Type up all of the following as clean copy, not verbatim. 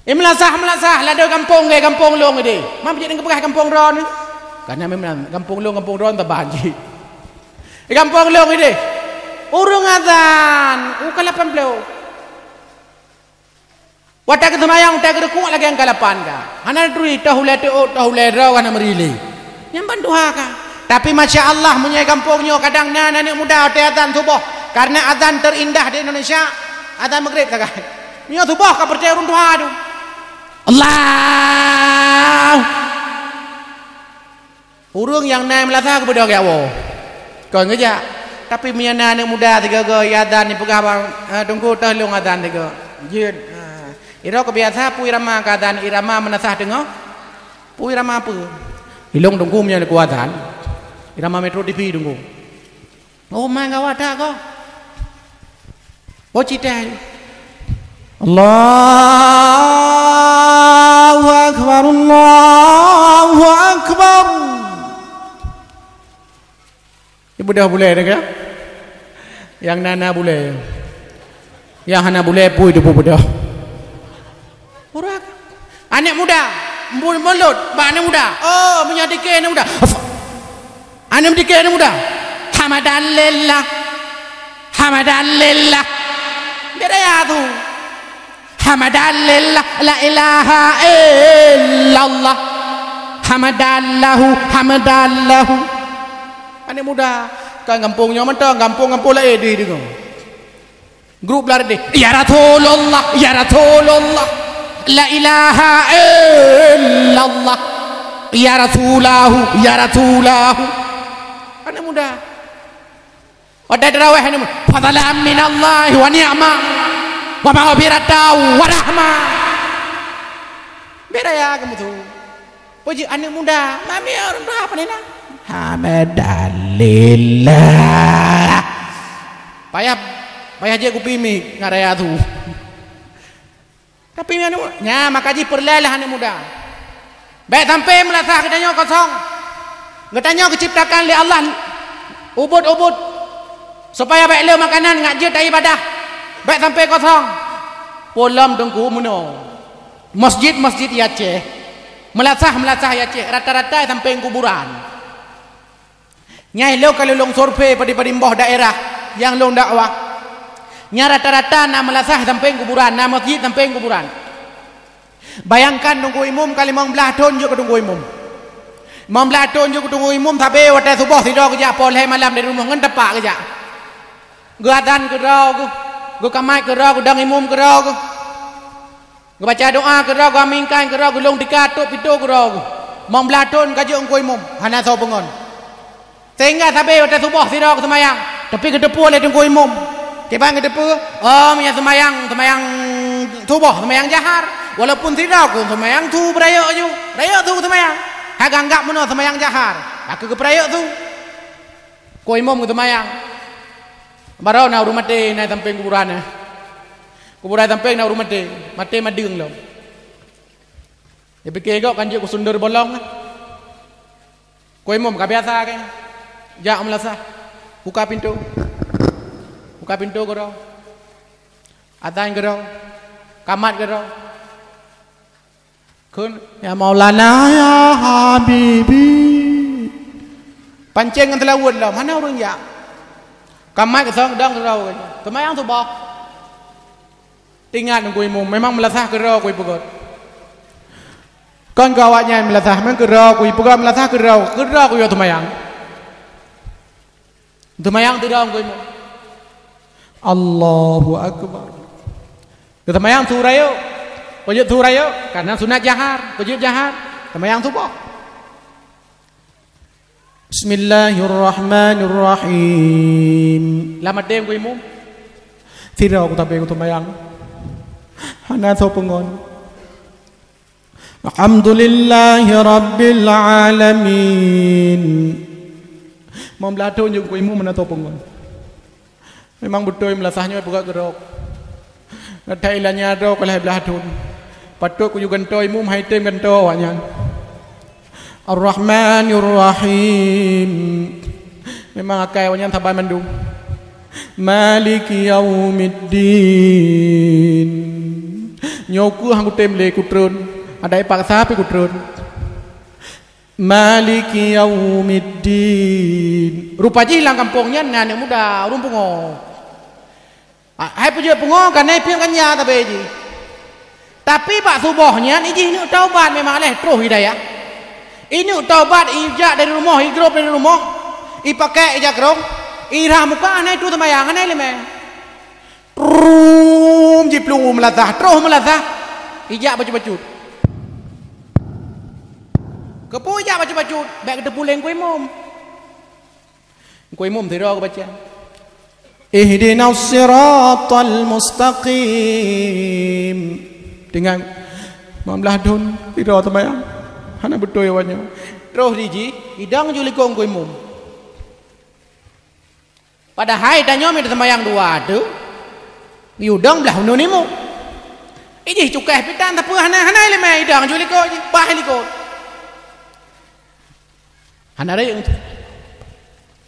Melasah lada kampung ke kampung long ide. Mam jadi ngepekah kampung ron. Karena memang kampung long ron tabanji. Kampung long ide. Urung azan, ukalapan beliau. Watak semayang tak rekuk lagi yang kalapan ka. Hana duri tahulai raw hana merili. Yang bantu ka. Tapi masya Allah punya kampungnya kadang anak muda azan subuh. Karena azan terindah di Indonesia azan maghrib kagak. Nya subuh ka percaya urun Tuhan tu. Allah. Urung yang naik melasah kepada kaya wo. Kau ngejak. Tapi punya anak muda tiga azan ni pegah bang tunggu tahlung azan tiga. Jid. Ira kebiasa pu irama keadaan irama menasah dengar. Pu irama apa? Hilong tunggu punya kekuatan. Irama Metro TV tunggu. Oh mang gawat dah kau. Oh cita. Allahu Akbar, Allahu Akbar. Ibu dah boleh dah. Yang nana boleh. Yang hana boleh pu itu pu dah. Urak. Anak muda, mulut, anak muda. Oh, punya dikir anak muda. Anak dikir anak muda. Hamadan lillah. Beda ya tu. Hamadan lillah, la ilaha illallah. Hamadan lahu. Anak muda, kan kampungnya mentang, kampung lah di dengar. Grup lari deh. Ya Rasulullah. La ilaha illallah ya rasulahu anak muda ada terawih ini fadlan minallah wa ni'mah wa maghfiratan wa rahmah beda ya kamu tu puji anak muda mami orang berapa ni nak hamdalillah payah je kupimi ngaraya tu. Tapi nya makaji perlelah anak muda. Baik sampai melasah katanya kosong. Katanya diciptakan oleh Allah ubud supaya baik le makanan ngajut ibadah. Baik sampai kosong. Polam dengku muno. Masjid Aceh. Melasah Aceh rata-rata sampai kuburan. Nyai lo kalau long survei pada mbah daerah yang long dakwah. Nya rata-rata nak melasah sampai kuburan, nak masjid sampai kuburan. Bayangkan tunggu imum kali 15 tahun je tunggu imum. 15 tahun je tunggu imum tapi waktu subuh tidur kerja poleh malam dari rumah ngan tepak kerja. Gua ke rau gua kamai ke rau dang imum ke rau gua baca doa ke rau gua aminkan ke rau gua long dikatuk pitu ke rau. 15 tahun kerja tunggu imum, hana sau pengon. Sehingga tapi waktu subuh tidur ke semayang, tapi kedepu oleh tunggu imum. Tiba ngedepu, punya semayang subuh, semayang jahar. Walaupun tidak aku semayang tu berayok tu semayang. Hak anggap mana semayang jahar. Aku ke berayok tu. Ko imam ke semayang. Baru nak rumah mati naik samping kuburan. Kuburan samping nak rumah mati madeng lo. Dia fikir kau kan je ku sundur bolong. Ko imam ka biasa kan. Jak melasah. Buka pintu kau, adzan kau, kamat kau, kun ya Maulana ya Habibi, pancing antara wud lah, mana orang ya, kamat kau sedang kau, semayang tu bah, tinggal nunggu imum, memang melasah kau ipugot, kan kawatnya melasah, memang kau ipugot melasah kau ya semayang tidak nunggu imum. Allahu Akbar. Semayang surah yuk. Kujud surah yuk. Karena sunat jahar. Kujud jahar. Semayang subuh. Bismillahirrahmanirrahim. Lama dem ku imum. Tidak aku tapi aku semayang. Hana so pengon. Alhamdulillahi Rabbil Alamin. Membelah tunjuk ku imum mana so pengon. Memang betul melasahnya buka gerok. Natai ilanya ada kalau belah tun. Patut ku juga gantoi mum hai tem ganto awaknya. Ar-Rahmanir Rahim. Memang akai awaknya tabai mandu. Maliki yaumiddin. Nyoku hang kutem le kutrun. Ada paksa pe kutrun. Maliki yaumiddin. Rupanya hilang kampungnya anak muda urung pungo. Hai punya pungo kan nai piang kanya tapi ji. Tapi pak subuhnya ini taubat memang leh terus hidayah. Ini taubat ijak dari rumah, hijrah dari rumah. Ipakai ijak rong. Irah muka anai tu sembahyang anai leme. Trum jiplung melazah, terus melazah. Ijak baju-baju. Kepu ijak baju-baju, baik kita pulang kuih mum. Kuih mum tidak aku baca. Ihdinas siratal mustaqim. Dengan mamlah don tidak sembahyang. Hana betul awaknya. Terus diji, idang julikong kuih mum. Pada hai tanya minta sembahyang dua tu. Yudang belah nunimu. Iji cukai pitan tapi hana leme idang julikong bah likot. Hana raya tu.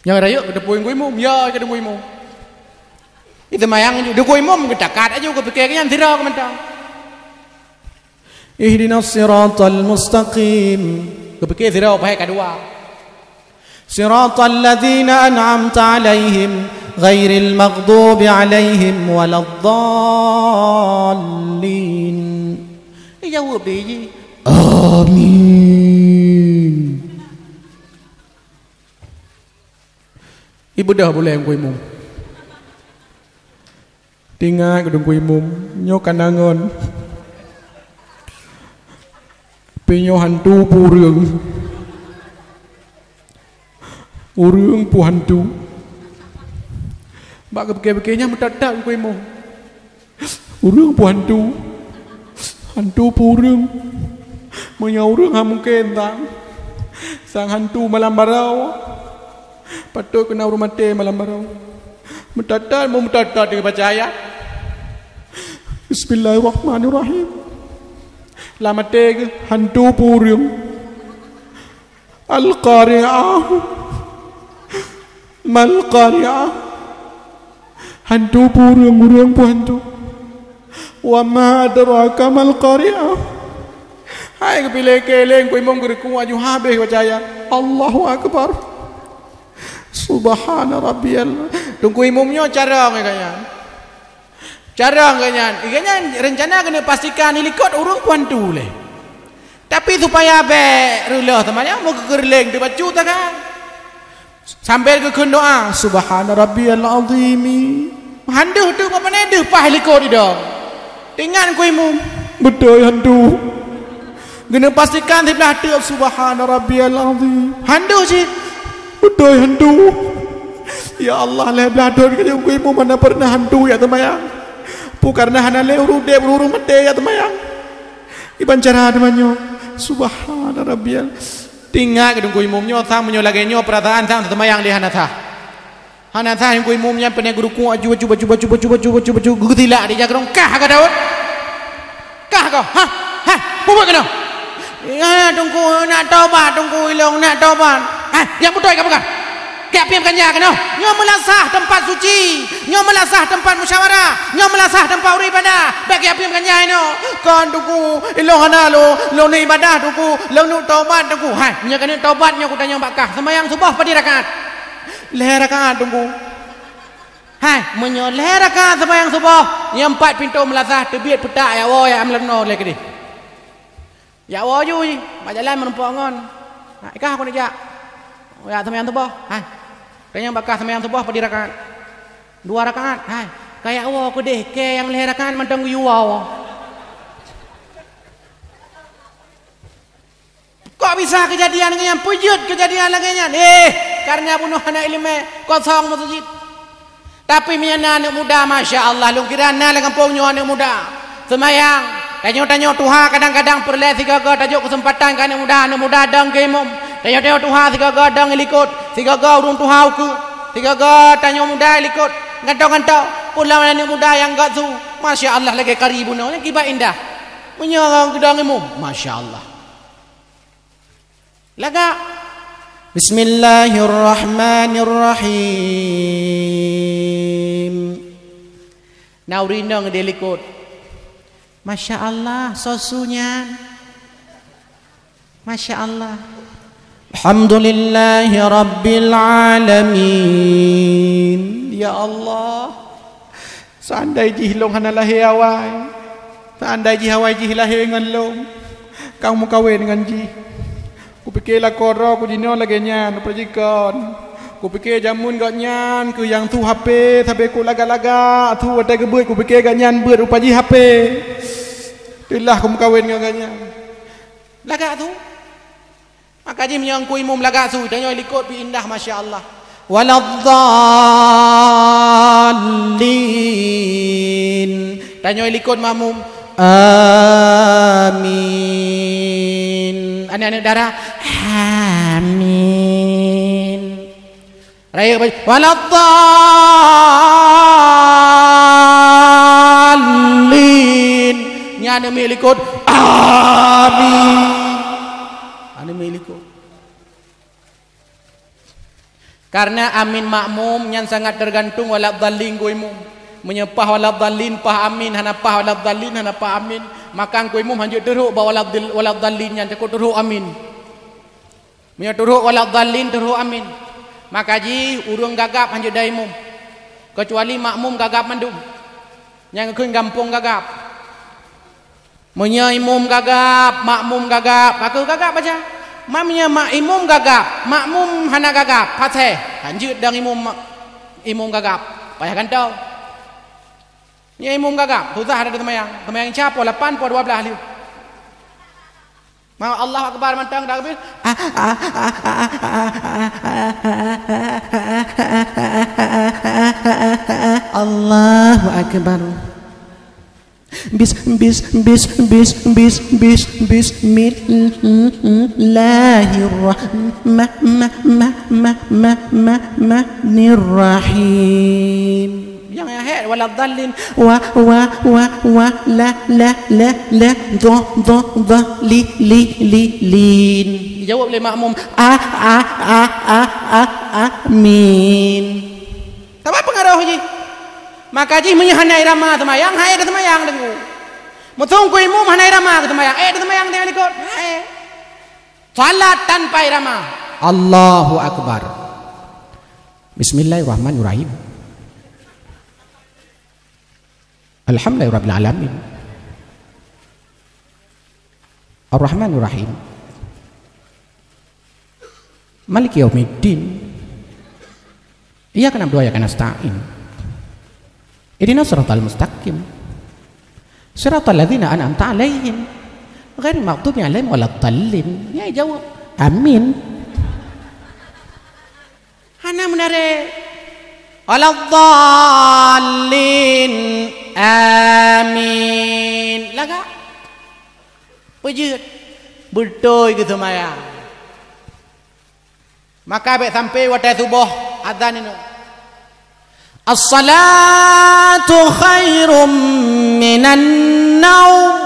Yang raya kita puing kuih mum, ya kita kuih mum. Itu sembahyang juga kuih mum kita kat aja ke pikirnya tidak komentar. Ihdinas siratal mustaqim. Kepikir tidak apa kedua. Siratal ladzina an'amta 'alaihim ghairil maghdubi 'alaihim waladdallin. Jawab dia. Amin. Ibu dah boleh yang kuih mum. Tinggal gedung kuih mum, nyok kandangan. Penyo hantu purung. Urung pu hantu. Bak kepikir-pikirnya mendadak kuih mum. Urung pu hantu. Hantu purung. Menyaurung mungkin tak. Sang hantu malam barau. Patut kena rumah mati malam barau. Mendadak mau mendadak dengan baca ayat. Bismillahirrahmanirrahim. Lama tega hantu purung. Al-Qari'ah. Mal-Qari'ah. Hantu purung urang pu hantu. Wa ma adraka mal-Qari'ah. Hai kepilih keleng ku imam geriku aju habis baca ayat. Allahu akbar. Subhana rabbiyal. Tunggu imumnya cara kayaknya. Cara kayaknya rencana kena pastikan ilikot urung puan tu leh. Tapi supaya be rula temannya mau gerleng tu baca tak kan. Sambil ke doa subhana rabbiyal azim. Handu tu apa nede pah ilikot ida. Dengan ku imum betul handu. Kena pastikan di belah tu subhana rabbiyal azim. Handu sih. Betul hantu. Ya Allah le blador ke ku imu mana pernah hantu ya temayang. Pu karena hana le urude urung mate ya temayang. Iban cara temanyo. Subhana rabbiyal. Tinggal ke ku imumnya sang menyo lagi nyo perasaan sang temayang di hana tha. Hana tha yang ku imumnya pene guru ku aju gutila di jagrong kah ka Daud. Kah kau. Ha. Buat kena. Ya tunggu nak taubat tunggu ilong nak taubat. Yang betul kamu kan? Kayak piam kanya kan? Nyo melasah tempat suci, nyo melasah tempat musyawarah, nyo melasah tempat ibadah. Bagi piam kanya ino. Kan tuku ilong hana lo ni ibadah tuku, lo nu taubat tuku. Hai, nya kan taubat nya ku tanya bakah. Sembahyang subuh pada rakaat. Leh rakaat tunggu. Hai, menyo leh rakaat sembahyang subuh. Nya 4 pintu melasah terbit petak ya wo ya amleno lagi ni. Ya wo ju, jalan menumpuk ngon. Nah, ikah aku nak jak. Ya sembahyang subuh. Hai. Tanya bakal sembahyang subuh pada rakaat. 2 rakaat. Hai. Kayak awak aku deh ke yang leh rakaat mentang yu awak. Kok bisa kejadian dengan pujud kejadian lagi nya? Karena bunuh anak ilmu kosong masjid. Tapi miana anak muda masya-Allah lu kira na le kampungnya anak muda. Sembahyang tanya Tuhan kadang-kadang perle 3 ga tajuk kesempatan kan anak muda dang ke imam. Tanya Tuhan 3 ga dang likut, 3 ga urung Tuhan ke. 3 ga tanya muda likut. Gantau-gantau pulang anak muda yang gak tu. Masya-Allah lagi karibuna yang kibat indah. Punya gedang imam. Masya-Allah. Laga Bismillahirrahmanirrahim. Naurina ngede likut. Masya Allah sosunya. Masya Allah. Alhamdulillahi Rabbil Alamin. Ya Allah, seandai jihlong hana lahir awal, seandai jihawai jih lahir dengan long, kamu kawin dengan jih. Ku fikirlah koro ku dino lagi nyan perjikon. Ku fikir jamun gak nyan ku yang tu HP tapi ku laga-laga tu ada kebeut ku fikir gak nyan beut rupa jih HP. Itulah kamu kawin dengan nyan. Laga tu. Maka dia menyangkui imam lagak su dan ikut bi indah Masya Allah. Waladdallin. Dan ikut makmum. Amin. Anak-anak darah. Amin. Raya waladdallin. Nyana ikut. Amin. Karena amin makmum yang sangat tergantung waladdallin ku imam. Menyepah waladdallin pah amin hana pah waladdallin hana pah amin. Maka ku imam hanjuk teruk ba waladdallin yang takut teruk amin. Menya teruk waladdallin teruk amin. Maka ji urung gagap hanjuk da imam. Kecuali makmum gagap mandum. Yang keun kampung gagap. Menya imam gagap, makmum gagap, aku gagap baca. Mamnya imam gagap, makmum hana gagap, pasai. Lanjut dang imam gagap. Payah kan tahu. Ni imam gagap, susah ada temayang. Temayang siapa? 8 po 12 liu. Mau Allah akbar mantang dah habis. Allahu akbar. Bismillahirrahmanirrahim. Yang akhir waladdallin wa la dha lin. Dijawab oleh makmum amin. Apa pengaruh ji? Maka ji menyahana irama temayang, hai ada temayang dengu. Mutung ku imam hana irama temayang, ada temayang dengan ikut. Hai. Salat tanpa irama. Allahu akbar. Bismillahirrahmanirrahim. Alhamdulillahirabbil alamin. Ar-Rahmanir-Rahim. Maliki yaumiddin. Iyyaka na'budu wa iyyaka nasta'in. Ihdinas siratal mustaqim. Siratal ladzina an'amta 'alaihim ghairil maghdubi 'alaihim waladdallin. Ya jawab. Amin. Hana menare. Waladdallin. Amin. Laga. Pejut. Betul gitu maya. Maka baik sampai waktu subuh azan ini. As-salatu khairum minan naum.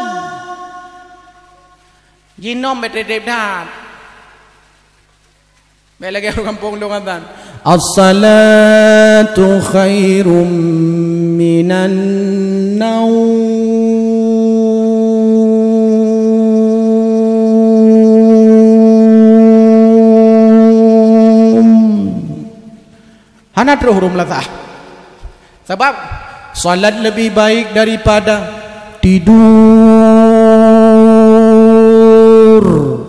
Jinom betedep dah. Baik lagi orang kampung dong azan. As-salatu khairum minan naum. Hana terus huruf latah. Sebab salat lebih baik daripada tidur.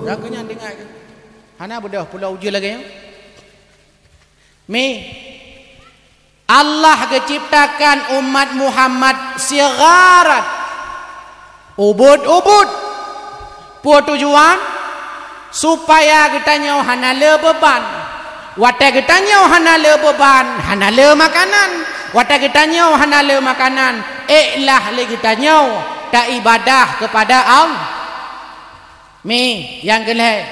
Lagunya dengar. Hana budak pulau uji lagi ya. Mi Allah keciptakan umat Muhammad sigarat. Ubud-ubud. Puan tujuan supaya kita nyaw hana le beban. Watak kita nyaw hana le beban, hana le makanan. Watak kita nyaw hana le makanan. Ikhlah le kita nyaw tak ibadah kepada Allah. Mi yang kelih.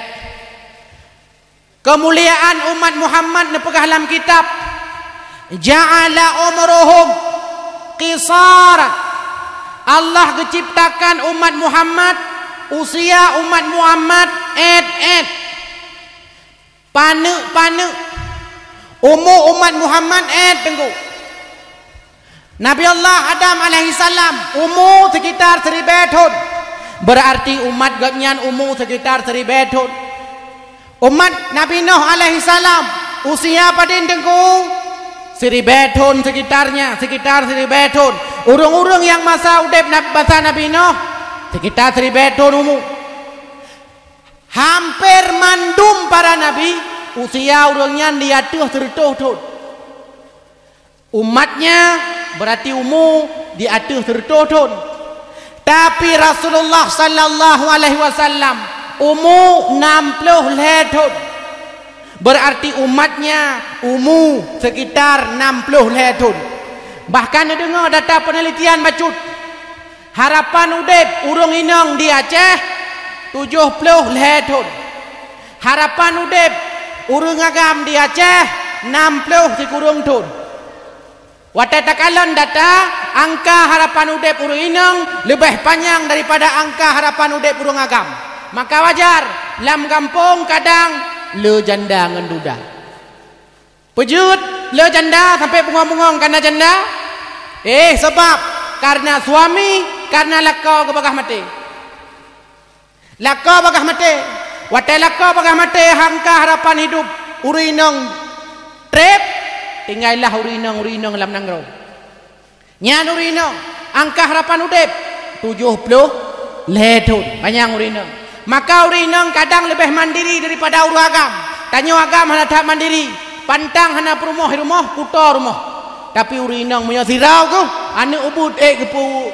Kemuliaan umat Muhammad nepegah dalam kitab. Ja'ala umruhum qisaran. Allah keciptakan umat Muhammad, usia umat Muhammad Pane umur umat Muhammad tengku. Nabi Allah Adam alaihi salam umur sekitar 1400 tahun. Berarti umat gatnyan umur sekitar 1000 tahun. Umat Nabi Nuh alaihi salam usia padin dengku 1000 tahun sekitar 1000 tahun. Urung-urung yang masa udep masa Nabi Nuh sekitar 1000 tahun umur. Hampir mandum para nabi usia urungnya di atas 100 tahun. Umatnya berarti umur di atas 100 tahun. Tapi Rasulullah sallallahu alaihi wasallam umur 60 tahun. Berarti umatnya umur sekitar 60 tahun. Bahkan dengar data penelitian bacut. Harapan udep urung inang di Aceh 70 tahun. Harapan udep urung agam di Aceh 60 sikurung tahun. Watatakalon data angka harapan udep urung inang lebih panjang daripada angka harapan udep urung agam. Maka wajar lam kampung kadang le janda ngan duda. Pejut le janda sampai bungong-bungong karena janda. Sebab karena suami, karena laka ke bagah mati. Laka bagah mati. Watai laka bagah mati angka harapan hidup urinong trip tinggallah urinong lam nanggro. Nyan urinong angka harapan udep 70 tahun panjang urinong. Maka urinong kadang lebih mandiri daripada uru agam. Tanyo agam hana tak mandiri. Pantang hana rumah kutor rumah. Tapi urinong punya sirau tu anu ubud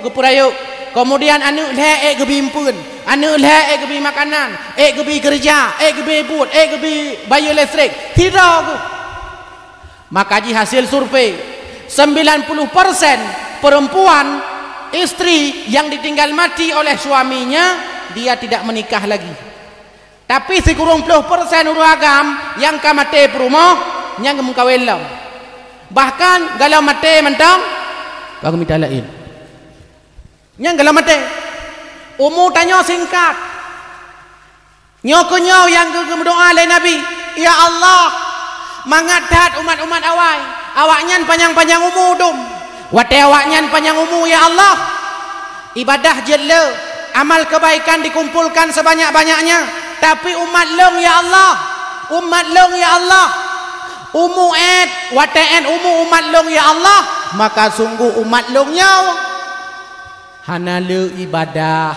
gepurayo. Kemudian anu le gebimpun, anu le gebi makanan, gebi kerja, gebi but, gebi bayu listrik. Sirau tu. Maka di hasil survei 90% perempuan istri yang ditinggal mati oleh suaminya dia tidak menikah lagi. Tapi sekurang 10% uragam yang kamate perumah yang mengkawelam. Bahkan galau mate mentang baru minta lain. Yang galau mate umur tanya singkat. Nyokonyo yang berdoa oleh Nabi, ya Allah, mangadat umat-umat awai, awaknya panjang-panjang umur dum. Wate awaknya panjang umur ya Allah. Ibadah jelle, amal kebaikan dikumpulkan sebanyak-banyaknya, tapi umat long ya Allah, umat long ya Allah, wateen umat long ya Allah, maka sungguh umat longnya hana le ibadah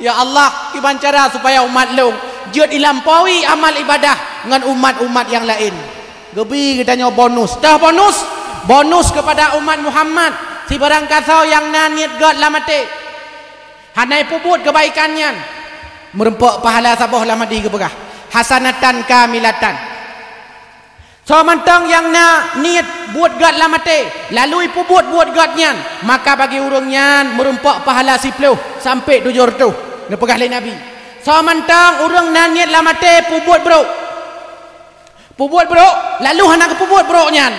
ya Allah. Iban cara supaya umat long jut ilampaui amal ibadah dengan umat-umat yang lain. Gebi katanya bonus, dah bonus kepada umat Muhammad si barang kasau yang niat God lamate hanai puput kebaikannya merempok pahala sabah lamadi kebegah hasanatan kamilatan. So mentang yang niat buat God lamate lalu puput buat Godnya, maka bagi urungnya merempok pahala 10 sampai 700 nepegah lain Nabi. So mentang urung niat lamate puput bro lalu hana puput bro nya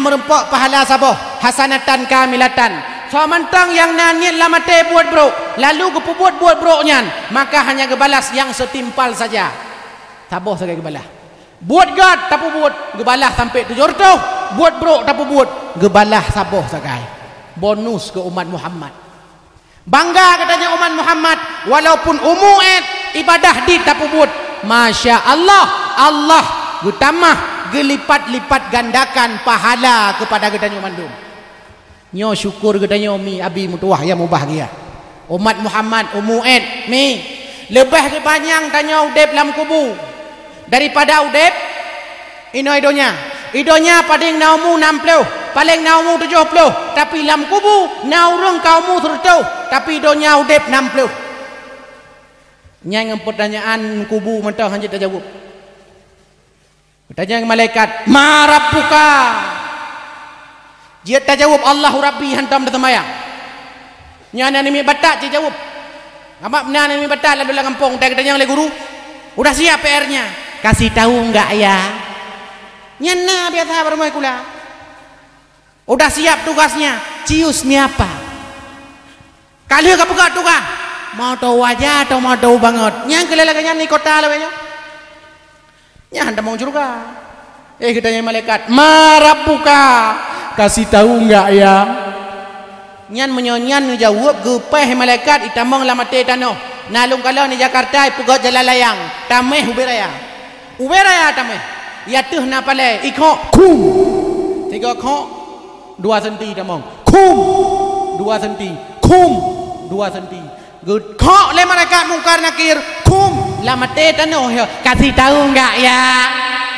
merempok pahala sabah hasanatan kamilatan. So mentang yang niat lamate buat bro lalu kepuput buat bro nya, maka hanya kebalas yang setimpal saja. Sabah saja kebalas. Buat God tapi buat kebalas sampai 700. Buat bro tapi buat kebalas sabah saja. Bonus ke umat Muhammad. Bangga katanya umat Muhammad walaupun ibadah di tapi buat. Masya Allah, Allah gutamah gelipat-lipat gandakan pahala kepada katanya mandum. Nyo syukur katanya mi abi mutuah yang bahagia. Umat Muhammad mi lebih kebanyak tanya udep dalam kubu daripada udep idonya paling naumu 60 paling naumu 70, tapi dalam kubu naurung kaumu 100, tapi idonya udep 60. Nyang pertanyaan kubu mentah hanya terjawab. Tanya malaikat, "Ma rabbuka?" Dia terjawab, "Allahu Rabbi," hantam datamaya. Nyana ni mi batak dia jawab. Apa benar ni mi batak lalu dalam kampung tak tanya oleh guru. Udah siap PR-nya? Kasih tahu enggak ya? Nyana biasa bermai kula. Udah siap tugasnya? Cius ni apa? Kali ka buka tugas. Mau tahu aja atau mau tahu banget? Nyang kelelaganya ni kota lawanya. Ya anda mau juga. Katanya malaikat, "Ma rabbuka?" Kasih tahu enggak ya? nyan menyonyan jawab gepeh malaikat itamong la mate tano nalung kalau ni Jakarta pugot jalan layang tameh uberaya tameh ya tuh na pale ikho kum 3 khok 2 senti tamong kum 2 senti kum 2 senti gud khok le malaikat mungkar nakir kum la mate tano kasih tahu enggak ya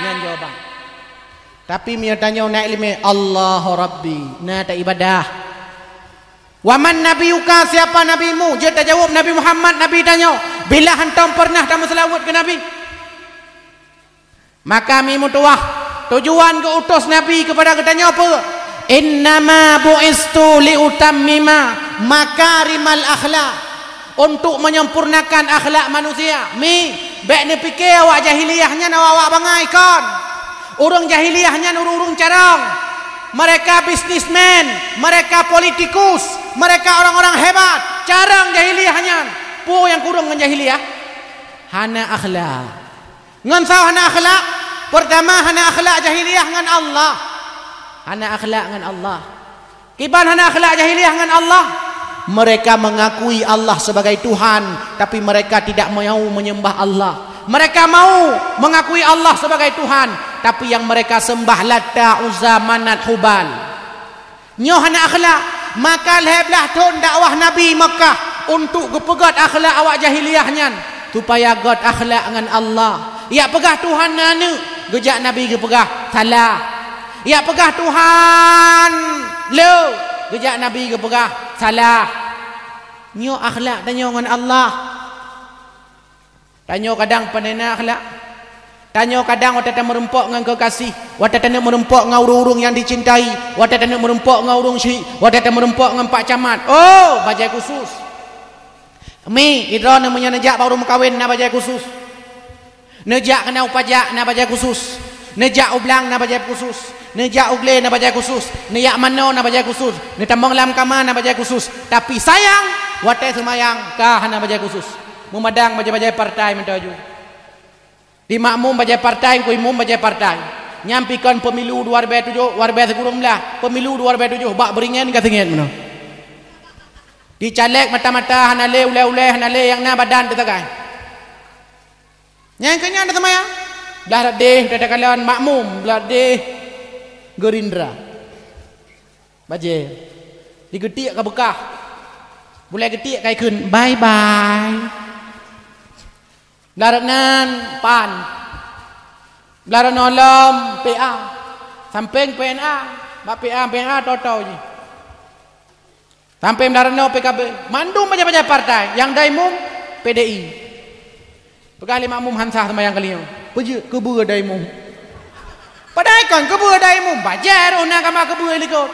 nyan jawaban tapi dia tanya naik lima Allahu Rabbi na tak ibadah. Waman nabiyuka siapa nabimu? Dia tak jawab Nabi Muhammad. Nabi tanya, bila hantam pernah kamu selawat ke Nabi? Maka mimu tuah tujuan ke utus Nabi kepada katanya apa? Innama bu'istu liutammima makarimal akhlak, untuk menyempurnakan akhlak manusia. Mi baik ni fikir awak jahiliyahnya awak bangai kan. Orang jahiliyahnya urung carang, mereka bisnismen, mereka politikus, mereka orang-orang hebat, carang jahiliyahnya. Po yang kurang dengan jahiliyah hana akhlak. Ngan saw hana akhlak. Pertama hana akhlak jahiliyah dengan Allah. Hana akhlak dengan Allah. Kiban hana akhlak jahiliyah dengan Allah. Mereka mengakui Allah sebagai Tuhan, tapi mereka tidak mau menyembah Allah. Mereka mau mengakui Allah sebagai Tuhan, tapi yang mereka sembah Lata, Uzza, Manat, Hubal. Nyoh hana akhlak. Maka leblah ton dakwah Nabi Mekah untuk gepegat akhlak awak jahiliyahnya, supaya god akhlak dengan Allah. Ya pegah Tuhan nanu, gejak Nabi gepegah salah. Ya pegah Tuhan lo, gejak Nabi gepegah salah. Nyoh akhlak tanya dengan Allah. Tanya kadang penena akhlak. Tanya kadang wata tak merempok dengan kekasih, wata tak merempok dengan urung-urung yang dicintai, wata tak merempok dengan urung syik, wata tak merempok dengan Pak Camat. Oh, bajai khusus. Mi, idra namanya nejak baru mengkawin na bajai khusus. Nejak kena upajak na bajai khusus. Nejak ublang na bajai khusus. Nejak ugle na bajai khusus. Nejak mano na bajai khusus. Netambang lam kamar na bajai khusus. Tapi sayang, wata semayang kah na bajai khusus. Memadang bajai-bajai partai mentaju. Di makmum bajai partai, ku imum bajai partai. Nyampikan pemilu 2007, 2019, pemilu 2007, bak beringan ke singin mana? Dicalek mata-mata hanale ule-ule hanale yang na badan tetagai. Yang kenya ada semaya. Belah deh tetakalon makmum, belah deh Gerindra. Bajai. Digetik ke Bekah. Boleh getik kai kun bye bye. Laranan PAN, laranan lom PA, samping PNA, bak PA totau je. Sampai laranan PKB, mandum baca-baca partai, yang daimum PDI. Pekali makmum hansah sama yang kalian, puji kebur daimum. Padahal kan kebur daimum, bajar ona kama kebur likut.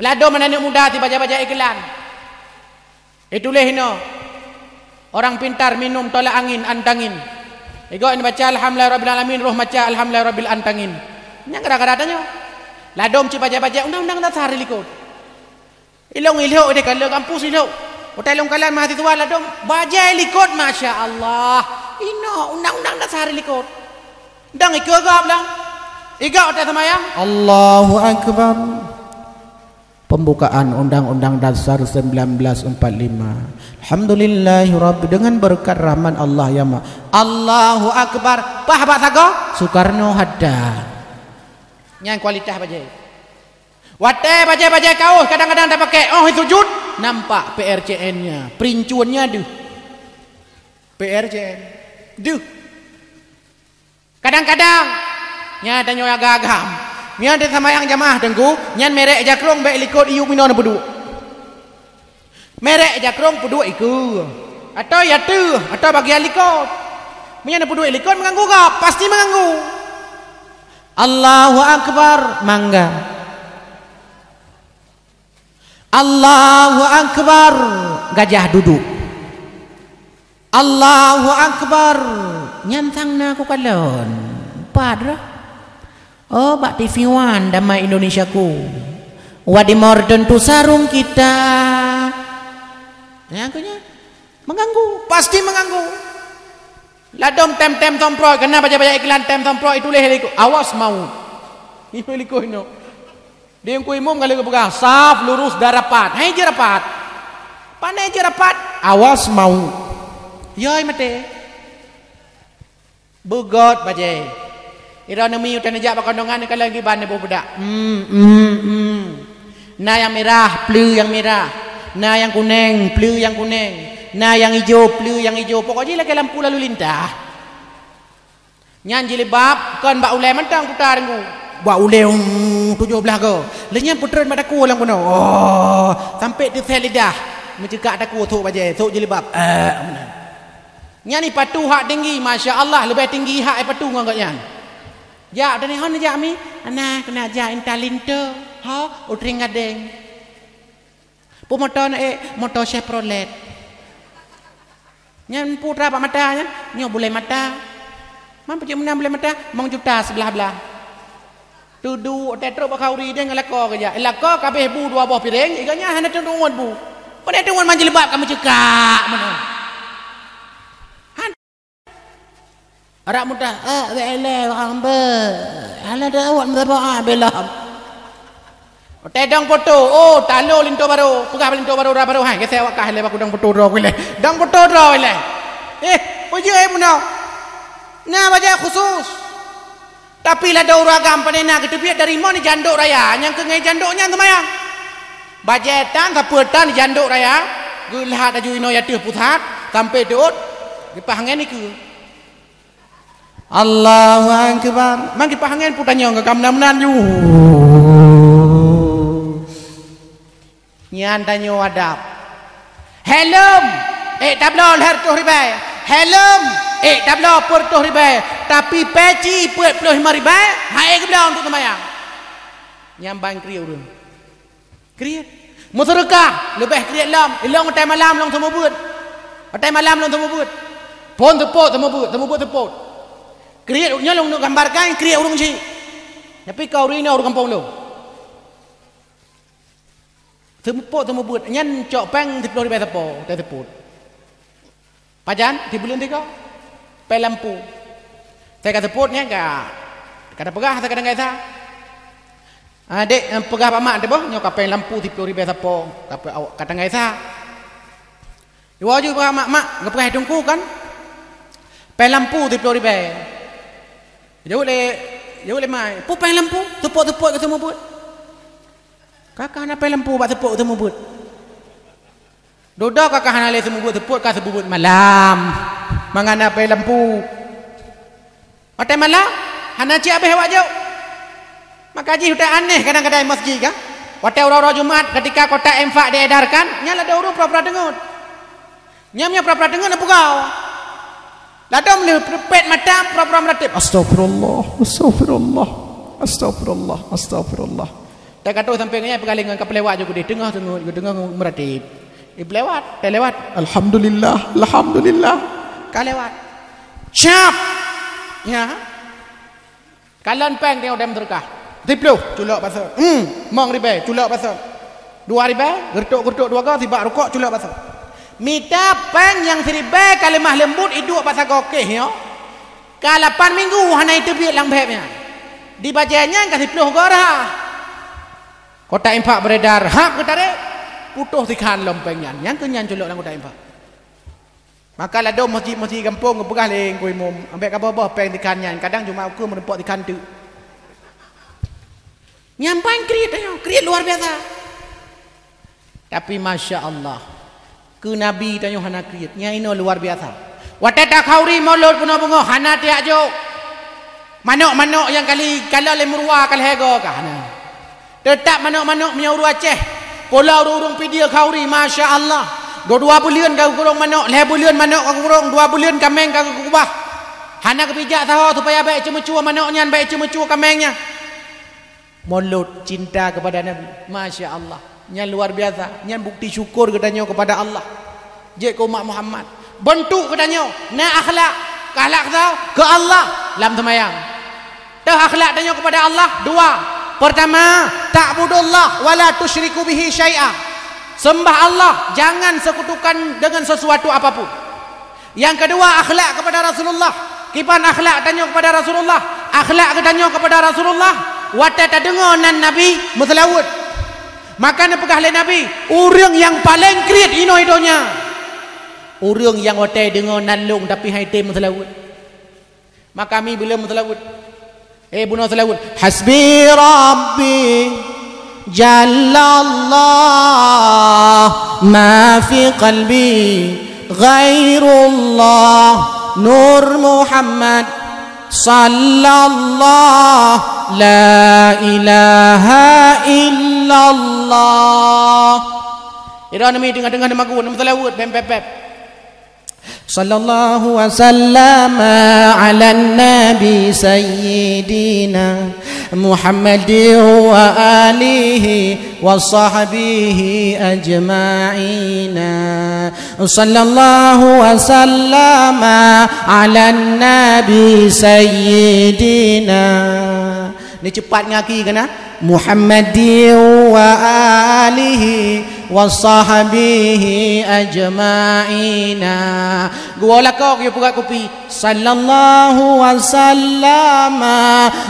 Lado mana anak muda ti baca-baca iklan. Itulah hino. Orang pintar minum tolak angin antangin. Ego ini baca alhamdulillah rabbil alamin, roh baca alhamdulillah rabbil antangin. Yang kadang-kadang tanya. Ladom ci baca-baca undang-undang dasar likut. Ilong ilho de kalau kampus ilho. Hotel long kalan mahasiswa ladom baca likut masya-Allah. Ino undang-undang dasar likut. Dang ikegap lang. Iga hotel semayang. Allahu akbar. Pembukaan Undang-Undang Dasar 1945. Alhamdulillahirabbil dengan berkat rahman Allah ya ma. Allahu akbar. Pah Pak Sago? Soekarno Hatta. Yang kualitas bajai. Wate bajai-bajai kaos kadang-kadang tak pakai. Oh sujud nampak PRCN-nya, perincuannya duh. PRCN. Duh. Kadang-kadang nya tanya agak-agam. Nya ada sama yang jamaah tengku, nyan merek jakrong baik likut iu minon pedu. Merek jakrong pedu iku. Atau ya tu, atau bagian likut. Menyan pedu likut mengganggu kah? Pasti mengganggu. Allahu akbar, mangga. Allahu akbar, gajah duduk. Allahu akbar, nyantang na aku kalon. Padra. Oh, bak TV One damai Indonesia ku. Wadi morden tu sarung kita. Ya akunya mengganggu, pasti mengganggu. Ladom tem-tem tomproy, kena baca-baca iklan tem tomproy itu leh liku. Awas mau. Itu liku ino. Dia yang kuimum kali ke pegang saf lurus dah rapat. Hai je rapat. Pandai je rapat. Awas mau. Yoi mate. Bugot baje. Ira nemi utan ajak pakondongan kalau lagi ban bo budak. Na yang merah, plu yang merah. Na yang kuning, plu yang kuning. Na yang hijau, plu yang hijau. Pokoknya lagi lampu lalu lintas. Nyan jilbab kan bak ulai mentang putar aku. Bak ulai 17 ke. Lenyan putran mak aku lang kono. Oh, sampai di sel lidah. Mencekak aku tok baje, tok jilbab. Nyan ni patu hak tinggi, masya-Allah, lebih tinggi hak patu ngangkat nyan. Ja dan hon ja mi, ana kena ja intalinto. Ha, utring gadeng. Pu motor motor Chevrolet. Nyan putra pak mata nyan, nyo boleh mata. Mampu je menang boleh mata, mong juta sebelah-belah. Tudu tetro pak kauri dia ngelako kerja. Elako kabeh bu 2 buah piring, iganya hana tungguan bu. Pada tungguan manjilbab kamu cekak mana. Han. Arak mudah, wele hamba. Hala dah awak berapa belam. Tedang foto, oh talo linto baru, pegah linto baru ra baru hai, ke saya awak kah le aku dang foto ro kule. Dang foto ro le. Oje muna. Nah baca khusus. Tapi lah daur agam panena ketepiat dari mana janduk raya yang ke ngai janduknya kemayang. Bajetan sapetan janduk raya. Gulah aju ino ya teh pusat sampai dot dipahangen iku. Allahu akbar. Mang dipahangen putanyo ke kamnan yu. Nyan tanyo adab. Helm. Tablol her tu ribai. Helm. Tablo per 2,000 tapi peci 45,000 hai ke belah untuk temayang nyambang kriu dulu kriat muserkah lebih kriat lam ilong tai malam long semua buat tai malam long semua buat pon tepot semua buat tepot kriat nyolong nak gambarkan kriat urung si tapi kau rina urung kampung lo semua buat nyan cok peng 10,000 tepot pajan di bulan 3 lampu. Saya kata potnya kata pegah saya kadang kata. Adik pegah pak mak tu boh nyok kapai lampu 10,000 sapo. Tapi awak kata kata. Iwa ju pegah mak ngepegah hidungku kan. Pai lampu 10,000. Jauh le mai. Pu pai lampu tepuk-tepuk ke semua buat. Kakak nak pai lampu bak tepuk semua buat. Dodo kakak hana le semua buat tepuk ka sebut malam. Mangana pai lampu. Otai malam hana ci abeh awak jauh. Maka ji hutai aneh kadang-kadang masjid kan. Otai orang-orang Jumat ketika kotak infak diedarkan, nyala ada orang pura-pura dengar. Nyamnya pura-pura dengar apa kau? Ladom le pet mata pura-pura meratip. Astagfirullah, astagfirullah, astagfirullah, astagfirullah. Tak kata sampai ngaya pegalingan kapal lewat juga di tengah meratip. Lewat, lewat. Alhamdulillah, alhamdulillah. Kau lewat cap ya kalian peng dia udah menterkah 10 culak pasal mong ribai culak pasal 2,000 gertuk-gertuk 2 kau tiba rokok culak pasal minta peng yang 1,000 kalimah lembut hidup pasal kokeh ya ka 8 minggu hana itu biar lang behnya dibajanya ka 10 gorah kota infak beredar hak ketare putuh sikan lompengnya yang kenyan culak lang kota infak. Maka lah dom masjid-masjid kampung ngepegah leng kuih mum ambek kabah-bah peng dikannya kadang cuma aku merempok dikan tu nyampain kriat luar biasa tapi masya Allah ke Nabi tanya hana kriatnya ini luar biasa wateta khauri maulud bunga-bunga hana tiak jo manok-manok yang kali kalau le murwa kal hego ka hana tetap manok-manok menyuruh Aceh pulau urung pidia khauri masya Allah 2 bulan kau kurung manok, 2 bulan manok kau kurung, 2 bulan kameng kau kubah. Hana kepijak tahu supaya baik cuma-cuma manoknya, baik cuma-cuma kamengnya. Mulut cinta kepada Nabi, masya Allah, nya luar biasa, nya bukti syukur katanya kepada Allah. Jek kau umat Muhammad, bentuk katanya, na akhlak, akhlak tahu ke Allah, lam semayang. Tahu akhlak katanya kepada Allah 2. Pertama, ta'budullah wala tusyriku bihi syai'a. Sembah Allah, jangan sekutukan dengan sesuatu apapun. Yang kedua, akhlak kepada Rasulullah. Kipan akhlak tanya kepada Rasulullah. Akhlak tanya kepada Rasulullah. wata tak dengar nan Nabi mutlawud. Makanya pegah oleh Nabi, orang yang paling kreat ino hidonya. Orang yang wata dengar nan long tapi hai tem mutlawud. Maka kami bila mutlawud, bunyi mutlawud, hasbi rabbi Jallallah ma fi qalbi ghairullah Nur Muhammad Sallallahu la ilaha illallah. Ira nami dengar-dengar nama ku nama selawat pep. Sallallahu wasallam ala nabi sayyidina Muhammadin wa alihi wa sahbihi ajma'ina. Sallallahu wasallam ala nabi sayyidina. Ni cepat ngaki kena Muhammadin wa alihi wa sahbihi ajma'ina. Gua lakau dia buka kopi. Sallallahu wasallam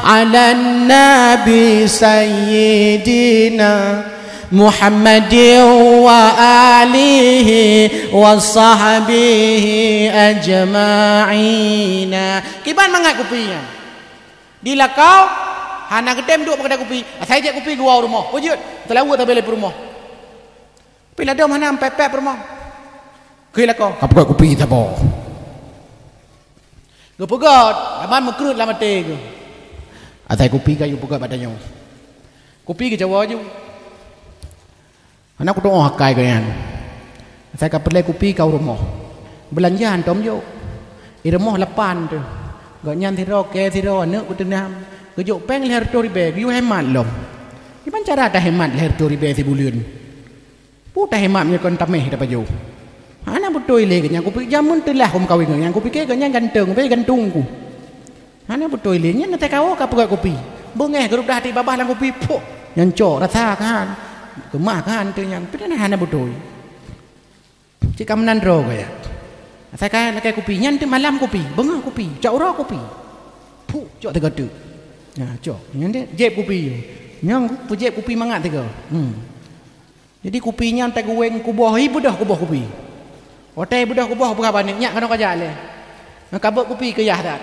ala nabi sayyidina Muhammadin wa alihi wa sahbihi ajma'ina. Kiban mangat kopinya. Di lakau hana gedem duk pakai kopi. Saya je kopi gua rumah. Wujud. Terlalu tak boleh rumah. Bila dia mana pepek rumah. Kira kau. Kau pakai kopi tak apa. Gua pegat. Aman mekrut lama teh. Atai kopi kayu pegat badannya. Kopi ke Jawa je. Anak aku doa hakai kalian. Saya kapelai kopi kau rumah. Belanjaan tom jo. Irmoh lapan tu. Gak nyan thiro ke thiro anak ku tenam. Kejuk peng leher tu ribe, you hemat lom. Gimana cara dah hemat leher tu ribe si bulian? Putar hemat punya kon tameh dapat jauh. Anak betul le kenyang ku pikir jamun telah kum kawin kenyang ku pikir kenyang ganteng, pikir gantungku. Anak betul le nya nanti kau kau pakai kopi. Bengeh gerup dah hati babah lang kopi. Poh, yang cok rasa kan. Kemah kan tu yang. Tapi anak betul. Cik menan ro kaya. Saya kan pakai kopi, nyan tu malam kopi, bengah kopi, cak ora kopi. Puh, cok tegadu. Ya, cok. Nyan dia jeb kopi. Nyang jeb kopi mangat tega. Jadi kopinya tak gueng kubah ibu dah kubah kopi. Otai budah kubah berapa ni? Nyak kena kerja le. Nak kabut kopi ke yah dak.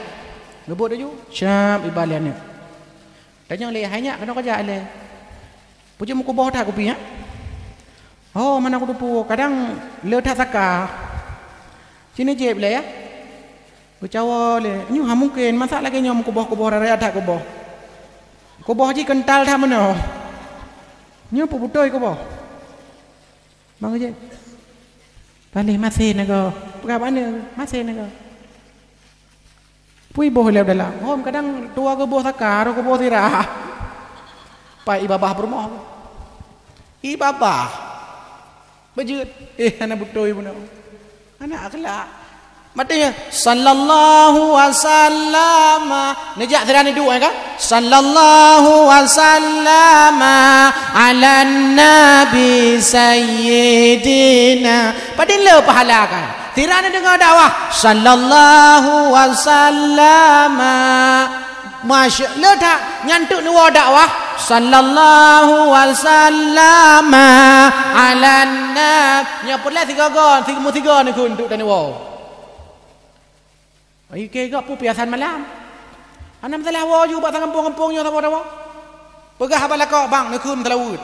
Ngebut dah ju. Syap ibalian ni. Tanya le hanya kena kerja le. Puji mu kubah dah kopi ya. Oh, mana aku dupu. Kadang le tak saka. Sini jeb le ya. Bercawa le. Nyu ha mungkin masak lagi nyom kubah-kubah raya tak kubah. Kubah ji kental dah mana. Nyu pu butoi kubah. Bang je. Balik masih naga. Berapa ni? Masih naga. Pui boh le dalam. Hom kadang tua ke boh sakar, ke boh tirah. Pai ibabah berumah. Ibabah. Bejut. Anak butoi pun. Anak akhlak. Matanya sallallahu wasallam. Nejak terani dua kan? Sallallahu wasallam ala nabi sayyidina. Padin le pahala kan? Tirani dengar dakwah sallallahu wasallam. Masya le tak nyantuk ni dakwah sallallahu wasallam ala nabi. Nya pula tiga gon, tiga ni kun untuk tani wow. Ai ke gak pu piasan malam. Anam salah wa ju ba kampung-kampungnya tahu dah. Pegah apa lakak bang nak kun telawud.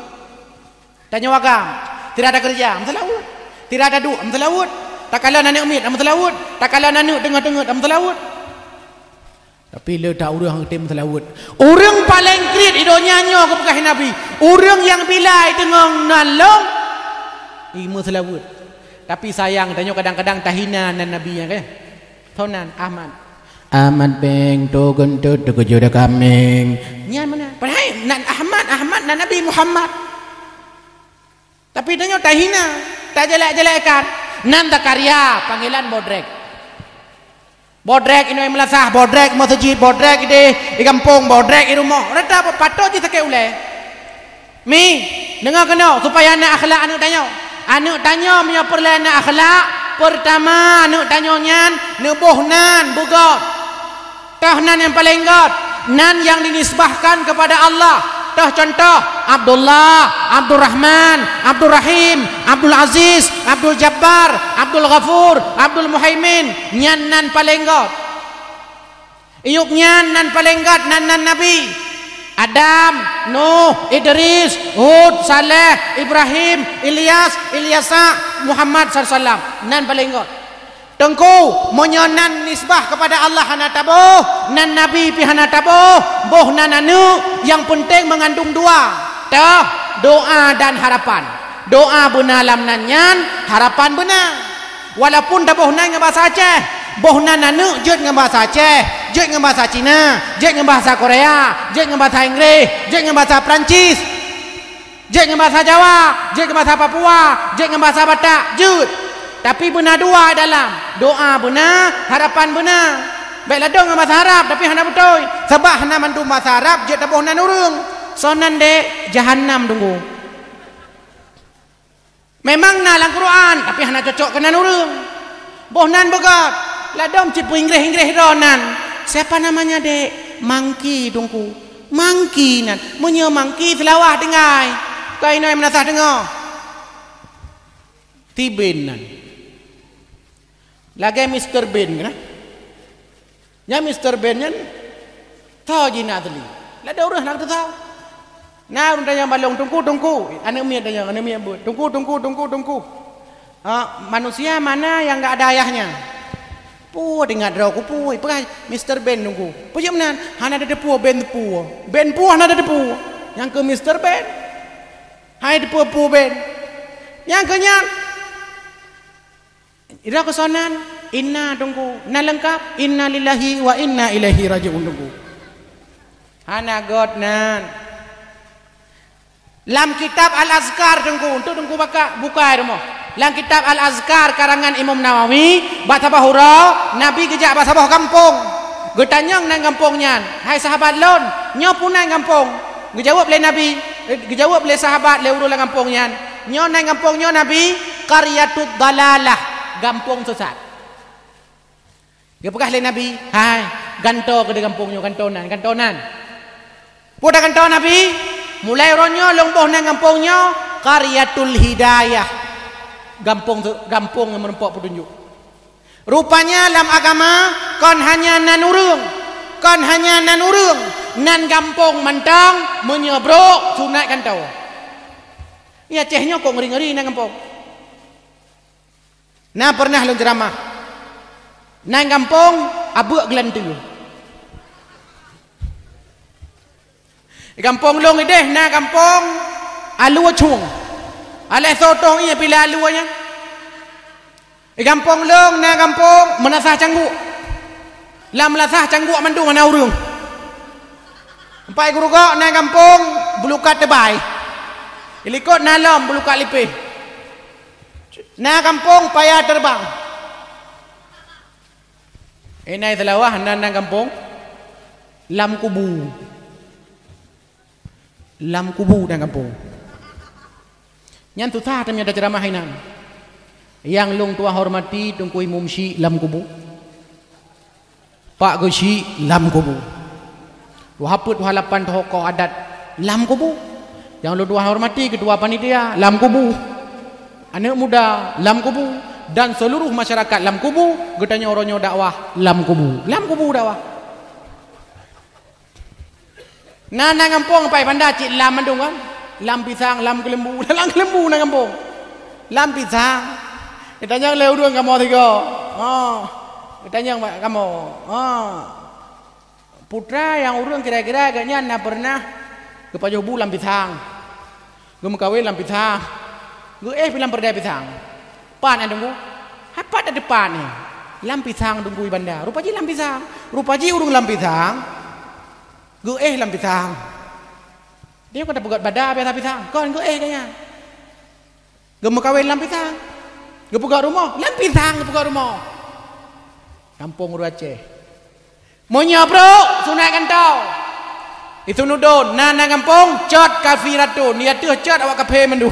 Tanya wagam, tidak ada kerja, am telawud. Tidak ada duit, am telawud. Tak kala nanik umit, am telawud. Tak kala nanik tengah-tengah, am telawud. Tapi le tak orang tem telawud. Orang paling kreat idonya nyo ke pegah Nabi. Orang yang bilai tengah nalong ilmu telawud. Tapi sayang tanya kadang-kadang tahinan dan Nabi kan. Thonan Ahmad beng to guntur to kejoda kameng nyan mana padahal nan Ahmad nan Nabi Muhammad tapi tanya tahina tak jelek-jelekkan nan tak karya panggilan bodrek ini melasah bodrek masjid bodrek di kampung bodrek di rumah rata apa patut je sakit ulai mi dengar kena supaya anak akhlak anak tanya punya perlahan akhlak. Pertama anu tanyonya nebuhnan bugot tahnan yang paling got nan yang dinisbahkan kepada Allah. Contoh Abdullah, Abdul Rahman, Abdul Rahim, Abdul Aziz, Abdul Jabbar, Abdul Ghafur, Abdul Muhaimin. Nyan nan paling got. Iuk nyan nan paling got nan Nabi. Adam, Nuh, Idris, Hud, Saleh, Ibrahim, Ilyas, Ilyasa, Muhammad SAW. Nan paling got. Tengku menyonan nisbah kepada Allah hana tabuh, nan Nabi pi hana tabuh, boh nan anu yang penting mengandung dua. Doa dan harapan. Doa benar lam nanyan, harapan benar. Walaupun dah boh nan dengan bahasa Aceh, boh nan anu jet dengan bahasa Aceh, jet dengan bahasa Cina, jet dengan bahasa Korea, jet dengan bahasa Inggris, jet dengan bahasa Perancis, jet dengan bahasa Jawa, jet dengan bahasa Papua, jet dengan bahasa Batak, jet. Tapi benar dua dalam doa benar, harapan benar. Baiklah dong dengan bahasa Arab tapi hana betul. Sebab hana mandu bahasa Arab je tabuh nan urang. Sonan dek jahannam tunggu. Memang na lang Quran tapi hana cocok ke nan urang. Boh nan begat. Lah dong cipu Inggris ronan. Siapa namanya dek? Mangki tunggu. Mangki nan. Munyo mangki selawah dengai. Kau ini menasah dengar. Tiben nan. Lagi Mr. Ben kan? Ya Mr. Ben kan? Tahu jina tadi. Lada orang nak tahu. Nah orang tanya balong tungku. Anak mia tanya, anak mia buat. Tungku. Manusia mana yang enggak ada ayahnya? Puah dengar draw ku puah. Pegai Mr. Ben tunggu. Puja menan. Hana ada depu Ben depu. Ben puah hana ada depu. Yang ke Mr. Ben. Hai depu Ben. Yang kenyang. Ira kesonan inna tunggu na lengkap inna lillahi wa inna ilaihi rajiun tunggu hana god nan lam kitab al-azkar tunggu untuk tunggu buka rumah lam kitab al-azkar karangan Imam Nawawi bahasa bahura nabi gejak bahasa bah kampung getanyang nang kampungnya hai sahabat lon nyo punai kampung gejawab le nabi gejawab le sahabat le urul kampungnya nyo nang kampung nyo nabi qaryatud dalalah gampung sesat. Dia pekah le Nabi, hai, ganto ke kampungnya kantonan. Pudah kanton Nabi, mulai ronyo longboh nang kampungnya Qaryatul Hidayah. Gampung yang menempuh petunjuk. Rupanya dalam agama kon hanya nan urang. Nan gampung mentang menyebrok sunat kantau. Ya cehnya kok ngeri-ngeri nang kampung. Nah pernah lu ceramah nang kampung abuk gelantu kampung long ideh nang kampung alu chung ale sotong ia pila aluanya kampung long nang kampung menasah cangguk lam lasah cangguk mandu mana urung empai guru kok nang kampung bulukat tebai ilikot nalam bulukat lipih na kampung payah terbang. Inai selawah na kampung lam kubu na kampung. Nyan tu tah tamnya ada ceramah hinan. Yang lung tua hormati tungkui mumsi lam kubu. Pak Gosi lam kubu. Wahaput wahalapan tokoh adat lam kubu. Yang lu dua hormati ketua panitia lam kubu. Anak muda lam kubu dan seluruh masyarakat lam kubu getanya orangnya dakwah lam kubu dakwah nang kampung pai panda cik lam mandung kan lam pisang lam kelembu nang kampung lam pisang ditanya le urang kamu tiga ditanya kamu putra yang urang kira-kira agaknya na pernah ke pajobu lam pisang ke mekawin lam pisang gue bilang berdaya pisang pan yang tunggu apa ada depan ni lam pisang tunggu ibanda rupaji lam pisang rupaji urung lam pisang gue lam pisang dia kata buat badak biasa pisang kon gue kayaknya gue mau kawin lam pisang gue buka rumah lam pisang gue buka rumah kampung Aceh mau nyabro sunat kantau itu nudon nana kampung cot kafiratun niat tu cot awak kafe mendum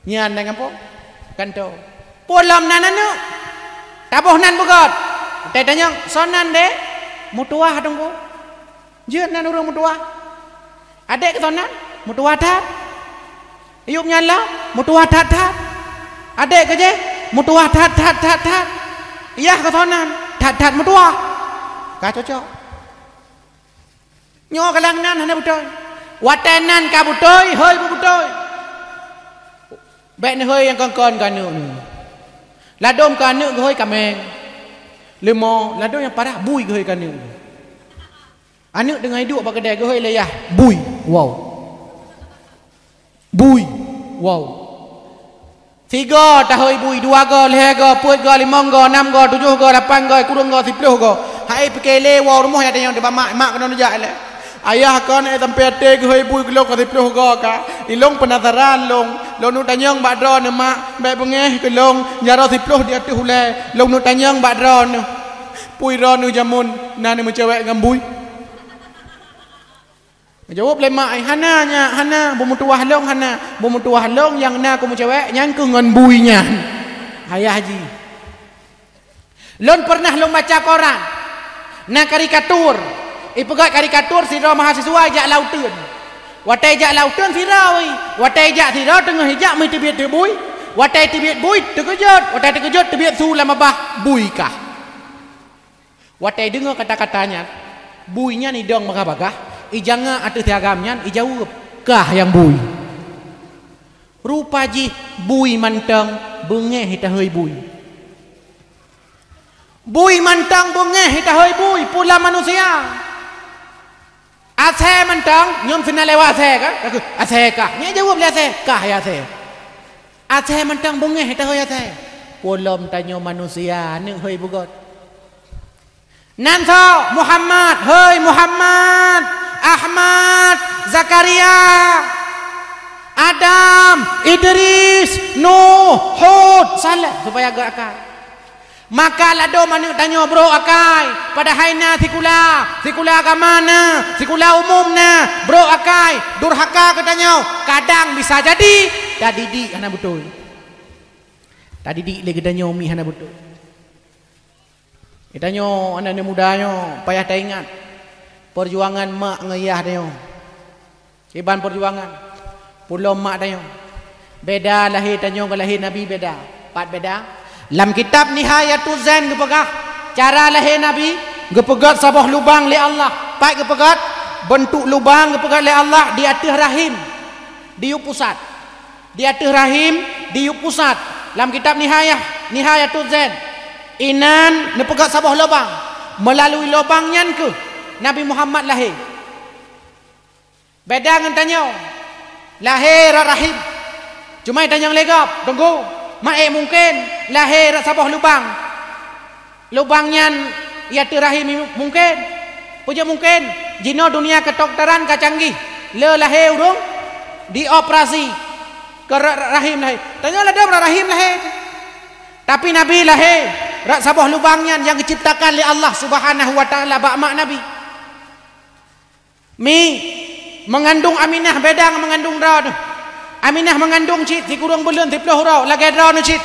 nyan nang kampung kanto polam nananu tabuh nan bugot tanya sonan de mutuah tunggu Jeut nan urang mutuah. Adik ke sana, mutuah tat. Iup nyala, mutuah tat. Adik ke je, mutuah tat. Iyah ke sana, tat mutuah. Ka cocok. Nyo kalang nan hana betul. Watanan ka betul, heuy betul. Baik ni heuy yang kon ka neuk ni. Ladom ka neuk heuy ka meng. Lemo, ladom yang parah bui heuy ka neuk. Anak dengan hidup pakai kedai heuy layah bui. Wow. Bui. Wow. 3 tahun bui, 2 go, 3 go, 4 go, 5 go, 6 go, 7 go, 8 go, kurang go, 10 go. Hai pekele wow rumah ya yang di mak kena nejak le. Ayah kan sampai ate heuy bui kilo ka 10 go ka. Ilong penasaran long nu tanyang badro ne mak, bae bengeh kelong nyaro 10 di ate hulai. Long nu tanyang badro ne. Pui ro nu jamun, nane mencewek ngambui. Jawab lemak ai hana bermutuah long bermutuah long yang na ku cewek nyan ku ngan buinya ayah haji lon pernah long baca koran na karikatur ipegat karikatur sira mahasiswa jak lauteun watai jak lauteun sira oi watai jak sira tengah hijak mai tebit bui watai tebit bui terkejut watai terkejut tebit su lama bah bui kah watai dengar kata-katanya buinya ni dong magah-bagah ijanga atau tiagamnya ijawab kah yang bui rupa ji bui mantang bengeh hita heuy bui mantang bengeh hita heuy bui pula manusia ase mantang nyom sina lewat ase kah nya jawab le ase kah ya ase mantang bengeh hita heuy ase polom tanyo manusia ning heuy bugot nanso Muhammad heuy Muhammad Ahmad, Zakaria, Adam, Idris, Nuh, Hud, salah supaya agak akal. Maka lado mana tanya bro akai pada haina sikula kamana, sikula umumna, bro akai durhaka katanya kadang bisa jadi tadi di hana betul. Tadi di lagi tanya umi hana betul. Kitanya anak mudanya payah tak ingat. Perjuangan mak ngeyah dia. Iban perjuangan. Pulau mak dia. Beda lahir tanya ke lahir Nabi beda. Pat beda. Dalam kitab Nihayatul Zain gepegah cara lahir Nabi, gepegat sabah lubang li Allah. Pat gepegat bentuk lubang gepegat li Allah di atas rahim. Di pusat. Di atas rahim, di pusat. Dalam kitab Nihayatul Zain. Inan nepegat sabah lubang. Melalui lubangnya ke Nabi Muhammad lahir. Beda dengan tanya. Lahir rahim. Cuma tanya legap. Tunggu. Mak mungkin lahir sabah lubang. Lubangnya ia rahim mungkin. Puja mungkin. Jino dunia kedokteran kecanggih. Le lahir urung dioperasi ke rahim lahir. Tanya ada rahim lahir. Tapi Nabi lahir rak sabah lubangnya yang diciptakan oleh Allah Subhanahu wa taala bak mak Nabi. Mengandung Aminah beda dengan mengandung Ra tu. Aminah mengandung cit di kurung bulan 10 Ra lagi Ra nu cit.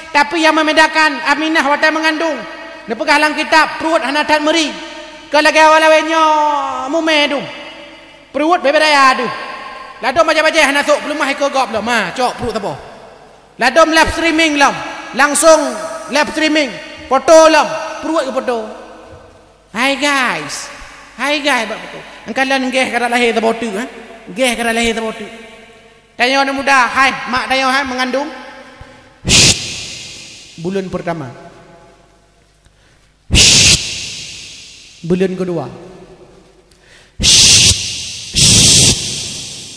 Tapi yang membedakan Aminah waktu mengandung ni pegah dalam kitab perut hana tat meri. Ke lagi awal-awalnya mume tu. Perut bebedaya tu. Ladom baca-baca hana sok belum mah ke gop belum. Cok perut apa. Ladom live streaming lam. Langsung live streaming. Foto lam. Perut ke foto. Hai guys. Betul. Engkalan ngeh kada lahir tabotu ngeh kada lahir tabotu tanya orang muda hai mak tanya hai mengandung bulan pertama bulan kedua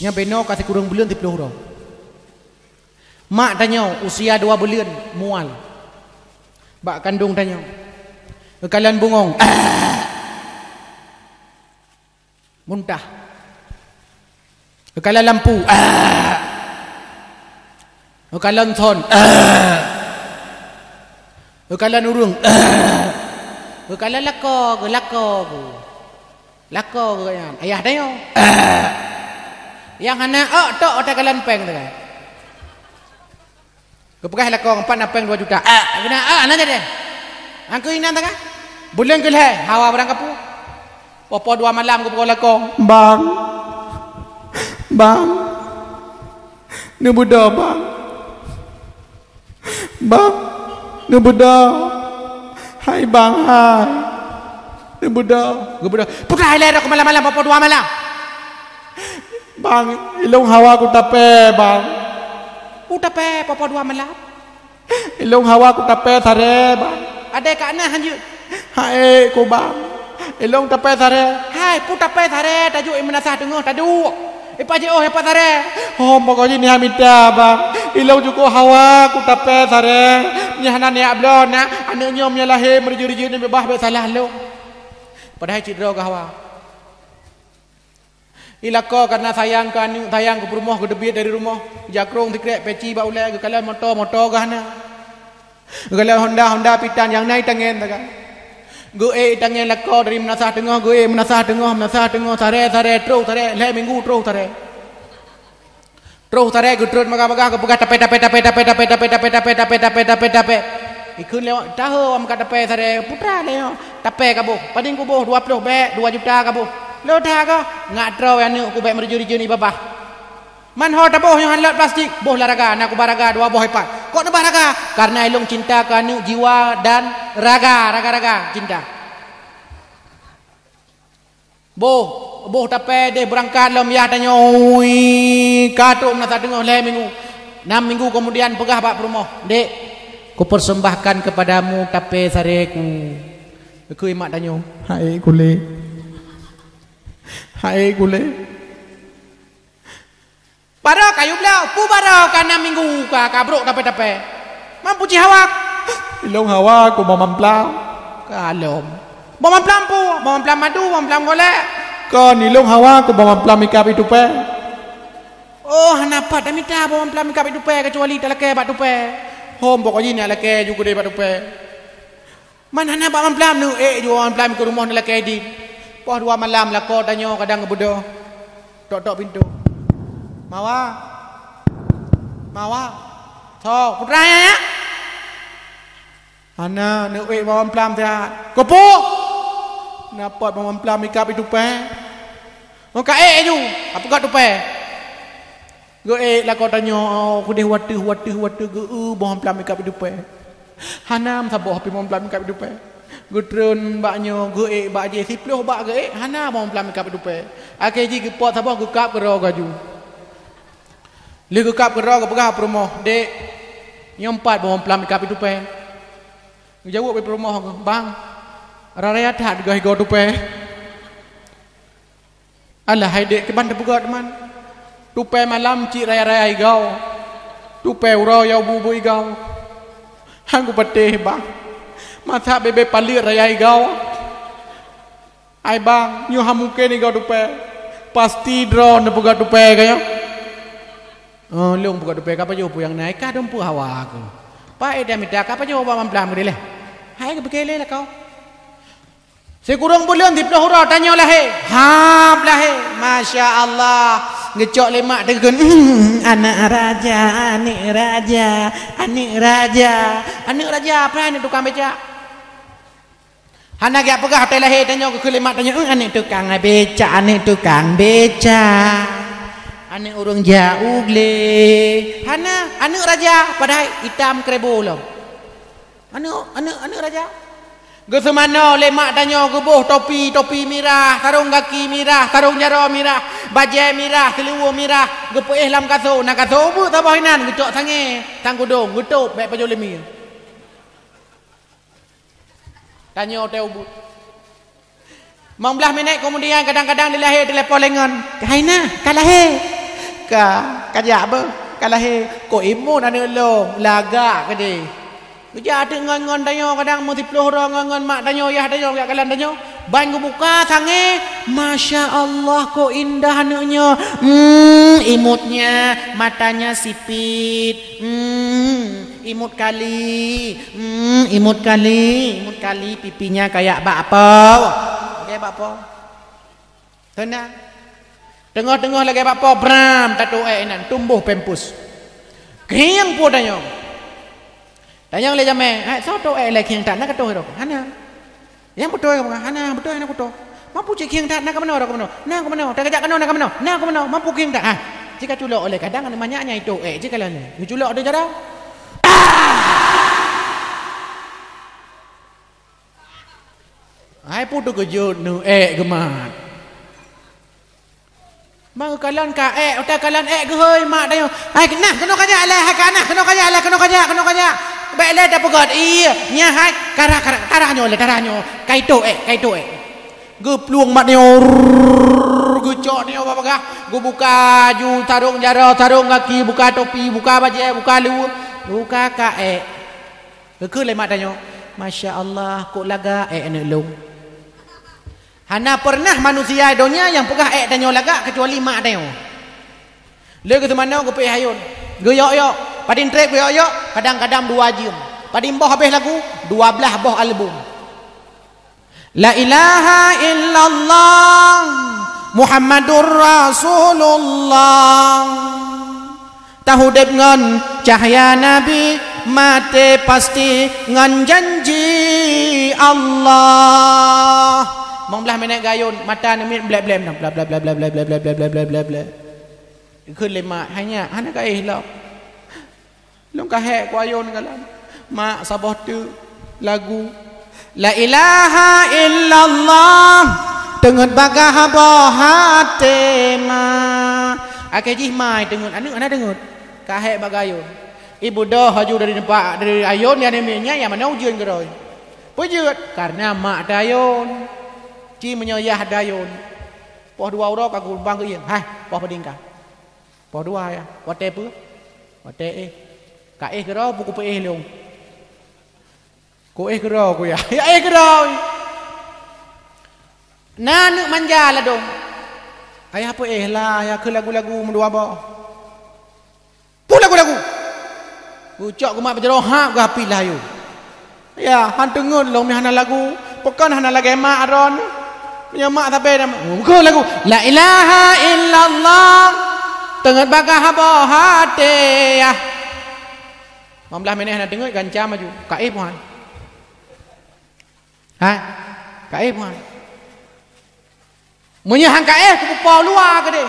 nya beno kasih kurang bulan 10 orang mak tanya usia 2 bulan mual bak kandung tanya engkalan bungong muntah. Kalau lampu. Kalau thon. Kalau nurung. Kalau lako kan. Ayah dia. Yang hana tok otak kalan peng tu kan. Kepegah lako 4 peng 2 juta. Kena ana je deh. Angku ina tak kan? Bulan ke hawa barang kapu. Popo 2 malam ku pukul lako. Bang. Ni budak bang. Bang. Ni budak. Hai bang hai. Ni budak. Putra ile aku malam-malam popo 2 malam. Bang, ilong hawa ku tape bang. Tape popo 2 malam. Ilong hawa ku tape sare bang. Ada kat mana hanju? Hai ku bang. Ilong tape sare. Hai pu tape sare tajuk menasah tengah tadu. Ipa je oh hepa sare. Oh pokoknya ni hamida bang. Ilong juga hawa ku tape sare. Ni hana ni ablon na. Anaknya punya lahir merju-rju ni bebah be salah lo. Padahal cidra ke hawa. Ilako karena sayang ke anu, sayang ke rumah ke debit dari rumah. Jakrong tikrek peci ba ulai ke kalau motor ke hana. Kalau Honda pitan yang naik tangan tak. Gue tangan lako dari menasah tengah sare terus sare le minggu terus sare. Terus sare gue terus magah ke pegah tape. Ikut lewat tahu am kata tape sare putra le tape kabu. Pading ku boh 20 be 2 juta kabu. Lo dah ka ngak trau anu ku baik merju-rju ni babah. Man ho taboh yang halat plastik, boh laraga nak ku baraga 2 boh hepat. Kok nak baraga? Karena ilung cinta ke anu jiwa dan raga cinta. Boh tape deh berangkat lom yah tanya oi katuk nak tak dengar le minggu. 6 minggu kemudian pegah bak rumah. Dek, ku persembahkan kepadamu tape sareku. Aku imak tanya, hai kule. Baro kayu belau, pu baro kana minggu ka kabruk tape. Mampu ci hawak. Ilong hawa ku mau mamplam. Kalom. Mau mamplam pu, mau mamplam madu, mau mamplam golek. Kon ilong hawa ku mau mamplam ikap itu pe. Oh, kenapa tak minta mau mamplam ikap itu pe kecuali talake bak tupe. Hom pokoknya ni alake juga deh bak tupe. Mana nak bak mamplam nu juga mamplam ke rumah talake di. Poh 2 malam lah kau tanya kadang kebudo. Tok pintu. Mawa. Tho, putranya ya. Ana nak bawa pelam dia. Kopo. Napa bawa pelam ikap itu pe? Maka ju, apa kat tu pe? Go lah kau tanya aku deh watu go bawa pelam ikap itu pe. Hanam saboh api bawa pelam ikap itu pe. Gutron baknyo gue bak je 10 bak ge hana mau pelam kap dupe akeji ke pot sabah gue kap gero gaju le gue kap gero ke pegah rumah dek nyompat mau pelam kap dupe jawab pe rumah bang raya that gah go dupe alah hai dek ke ban tepugat man dupe malam ci raya gau dupe uro yau bubu gau hang gue pateh bang mata bebe palir raya igau. Ai bang, nyu hamuke ni gau dupe. Pasti drone puga dupe kaya. Oh, leung puga dupe kapa jo pu yang naik ka dom pu hawa aku. Pa eda mita kapa jo ba mamplam dile. Hai ke bekele lah kau. Sekurang bulan di pelahura tanya lah he. Ha belah he. Masya Allah. Ngecok lemak tegun. Anak raja. Apa ni tukang becak? Anak gak pegah hotel lahir tanya ke lemak tanya. Anak tukang beca. Anak orang jauh le. Anak raja padahal hitam kerebo lo. Anak raja. Ge semana lemak tanya ke boh topi mirah, sarung kaki mirah, sarung jaro mirah, baju mirah, seluar mirah, ge peih lam kaso, nak kaso bu ta bahinan gecok sange, tang kudung, gutup baik baju lemi. Tanya hotel ubud. Mang belah minit kemudian kadang-kadang dilahir telefon lengan. Kaina, kalahir. Kajak apa? Kalahir. Ko imun ane long, lagak ke de. Kerja ada ngon-ngon tanya kadang mesti puluh orang ngon mak tanya ayah tanya kat kalan tanya. Ban ku buka sange. Masya Allah kok indah anaknya. Imutnya, matanya sipit. Imut kali, pipinya kayak bakpao. Kayak bakpao. Tenang. Tengah-tengah lagi bakpao bram tato nan tumbuh pempus. Kriang pun tanya. Tanya oleh jamai, so to lagi yang tak nak kata hero. Hana. Yang betul ke bukan? Hana betul hana betul. mampu cik kiang tak nak ke mana tak kejak kena nak ke mana mampu kiang tak jika culok oleh kadang ada banyaknya itu jika lah ni culok ada cara ai putu kejut nu gemat bang kalan ka uta kalan ke heuy mak dah ai nah kena kajak lah kana kena kajak baik le dah pegat iya nya hai karah nyo kaito gepluang mat ni gecok ni apa gah gu buka ju tarung jaro tarung kaki buka topi buka baju buka lu buka ka ke le mak danyo masya-Allah kok laga ane long hana pernah manusia dunia yang pegah danyo laga kecuali mak danyo le ke mana gu pe hayun gu yok padin trek gu yok kadang-kadang 2 jam padin boh habis lagu 12 boh album La ilaha illallah Muhammadur Rasulullah tahu dep ngan cahaya nabi mate pasti ngan janji Allah mong belah menek gayun mata ni blab-blabขึ้นเลยมาให้เนี่ยฮันก็lah long ka hek ko ayon kalan mak sabah tu lagu La ilaha illallah tengut bagah bohate ma ake jih mai tengut anu ana tengut ka hek bagayon ibu dah haju dari nempak dari ayon dia nemenya yang mana ujian geroi pujut karena mak dayon ci menyoyah dayon poh 2 orang aku bang ke hai poh pedingka poh 2 ya wate pu wate ka gero buku pe long ko gero ko ya ya gero nanu manja lah dong ayah apa lah ya ke lagu-lagu mendua ba pu lagu-lagu ucok ku mak berjero ha ku api lah yo ya han tengun long ni hana lagu pekan hana lagi mak aron punya mak tapi ke lagu la ilaha illallah tengat bagah ba hate ya mamlah meneh nak dengar ganca maju kaib puan kaib puan munyi hang kaib ku pau luar ke de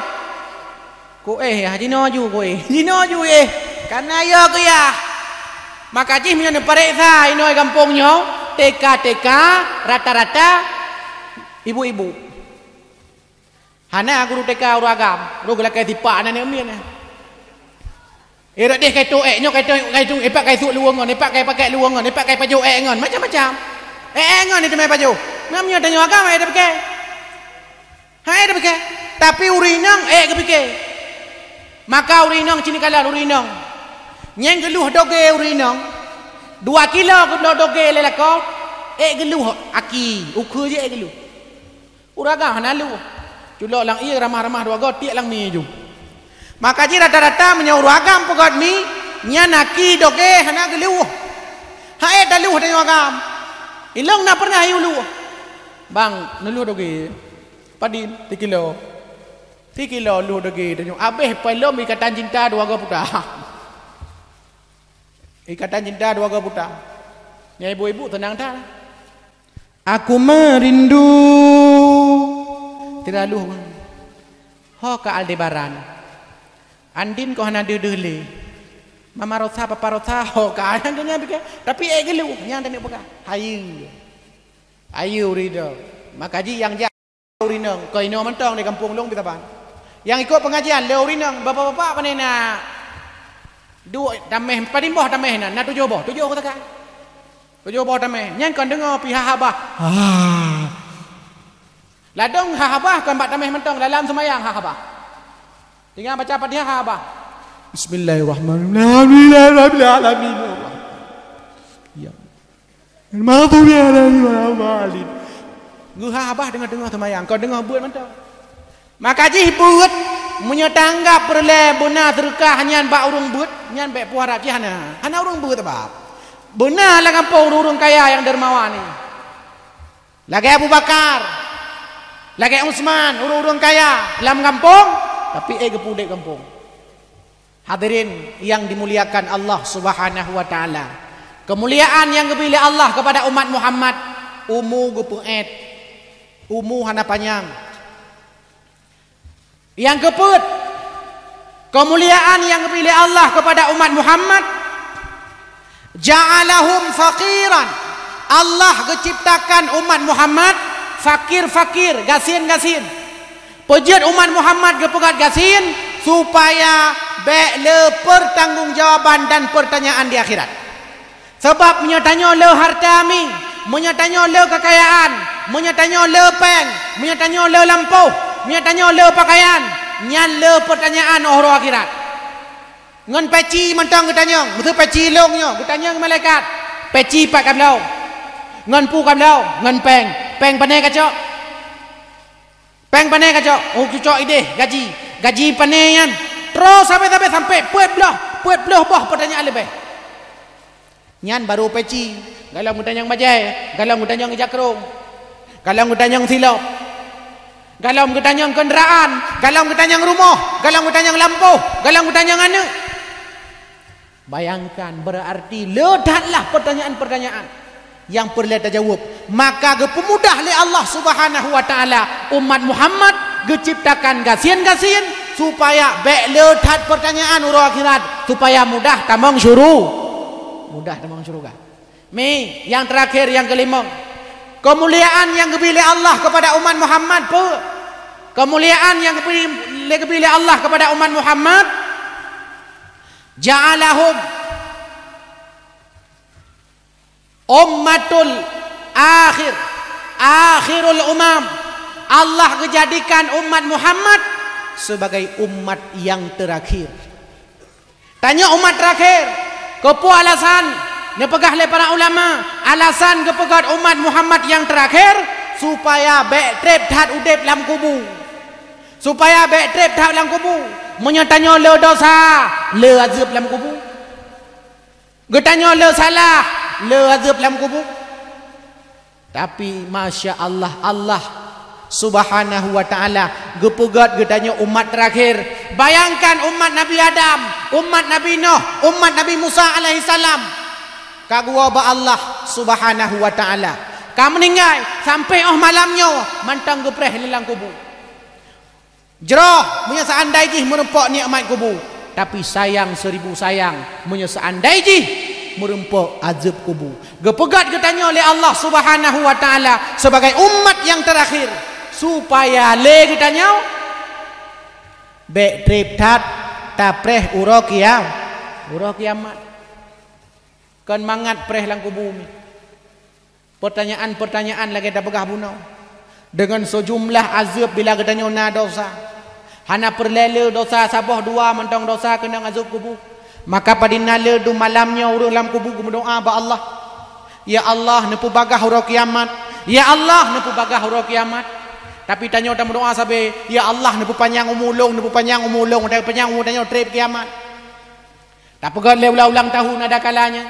ku jino ju karena yo ku ya maka jih menyo pareksa inoi kampungnya TK rata-rata ibu-ibu hana guru TK uragam ru gelak kai tipak na ne mien rak deh kai tu nyo kai tu epak kai su luang ngon epak kai pakai luang ngon epak kai baju ngon macam-macam ngon ni temai baju namnya danyo agam dah pakai dah pakai tapi urinang ke pakai maka urinang cini kalan urinang nyeng geluh doge urinang 2 kilo ke doge lelako geluh aki ukur je geluh uragam hana lu culok lang iya ramah-ramah 2 got tiak lang ni ju maka ji rata-rata menyuruh agam pegot mi nyanaki doge hana geluh daluh dengan agam ilong na pernah ayu lu bang nelu doge padin 3 kilo lu doge dengan abeh pelom ikatan cinta 2 got puta ikatan cinta 2 got puta ya ibu-ibu tenang dah aku merindu tiraluh ho ka Aldebaran Andin ko hana dele mama rotha papa rotha ho ka andanya bike tapi gelu yang tani buka ayu rido makaji yang ja urinang ko ino mentong di kampung long bitaban yang ikut pengajian le urinang bapak-bapak panena dua tameh padimboh tameh na 7 boh 7 ko taka 7 boh tameh nyan kon dengar pi hahabah ladong hahabah kon bak tameh mentong dalam semayang hahabah tinggal baca Fatihah apa? Bismillahirrahmanirrahim. Ya. Maghfir alaihim. Guha abah dengar semayang, kau dengar buat mentau. Maka jih buat menyetanggap perle buna terkah nyan ba urung buat, nyan be puara ji hana. Hana urung buat apa? Buna lah kampung urung kaya yang dermawan ni. Lagi Abu Bakar. Lagi Utsman, urung kaya dalam kampung. Tapi gepudek kampung. Hadirin yang dimuliakan Allah Subhanahu wa taala. Kemuliaan yang dipilih Allah kepada umat Muhammad umu gepeet. hana panjang. Yang keempat, kemuliaan yang diberi Allah kepada umat Muhammad, ja'alahum faqiran. Allah menciptakan umat Muhammad fakir-fakir, gasin-gasin. Pejat umat Muhammad gepegat gasin supaya le pertanggungjawaban dan pertanyaan di akhirat. Sebab menyatanya le harta mi, menyatanya le kekayaan, menyatanya le peng, menyatanya le lampau, menyatanya le pakaian, nyan le pertanyaan orang akhirat. Ngan peci mentang getanyang, betul peci longnya, getanyang malaikat. Peci pak kamlau. Ngan pu kamlau, ngan peng panai kacok. Peng panai kacok. Oh cucok ide gaji panai yan. Terus sampai puet belah bah pertanyaan lebih. Nyan baru peci, galau getanyang bajai, galau getanyang jakrong, galau getanyang silap. Galau getanyang kenderaan, galau getanyang rumah, galau getanyang lampu, galau getanyang anak. Bayangkan berarti ledatlah pertanyaan-pertanyaan yang perlu dijawab. Maka gepemudah oleh Allah Subhanahu wa taala umat Muhammad geciptakan gasian-gasian supaya ledat pertanyaan urang akhirat supaya mudah tamang syurga. Yang terakhir yang kelima, kemuliaan yang diberi Allah kepada umat Muhammad kemuliaan yang diberi Allah kepada umat Muhammad, ja'alahum ummatul akhirul umam. Allah menjadikan umat Muhammad sebagai umat yang terakhir. Tanya umat terakhir, kepo alasan nepegah oleh para ulama, alasan kepegah umat Muhammad yang terakhir supaya trep tat udep dalam kubur. Supaya trep tat dalam kubur. Menyatanya le dosa, le azab dalam kubur. Getanya le salah, le azab dalam kubur. Tapi masya Allah, Allah Subhanahu wa ta'ala gepegat getanya umat terakhir. Bayangkan umat Nabi Adam, umat Nabi Nuh, umat Nabi Musa alaihi salam. Kagua ba Allah Subhanahu wa ta'ala. Ka meninggal sampai malamnya mantang gepreh dalam kubur. Jerah punya seandai jih merempak nikmat kubur, tapi sayang 1000 sayang punya seandai jih merempak azab kubur. Gepegat getanya oleh Allah Subhanahu wa ta'ala sebagai umat yang terakhir supaya le getanya trip tat tapreh uro kiamat kan mangat preh lang kubur. Pertanyaan-pertanyaan lagi dah begah bunau dengan sejumlah azab bila getanya na dosa. Hana perlele dosa sabah dua mentang dosa kena azab kubur. Maka padina le du malamnya urang dalam kubur berdoa ba Allah. Ya Allah nepu bagah uro kiamat. Ya Allah nepu bagah uro kiamat. Tapi tanya dah berdoa sabe, ya Allah nepu panjang umulung, nepu panjang umulung, dah panjang umulung tanya trip kiamat. Tak pegat le ulang tahun ada kalanya.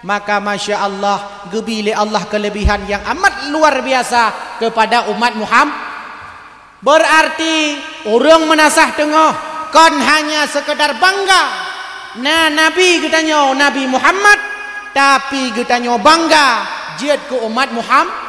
Maka masya Allah gebile Allah kelebihan yang amat luar biasa kepada umat Muhammad. Berarti orang menasah tengah kan hanya sekedar bangga nah Nabi getanya Nabi Muhammad, tapi getanya bangga jid ke umat Muhammad.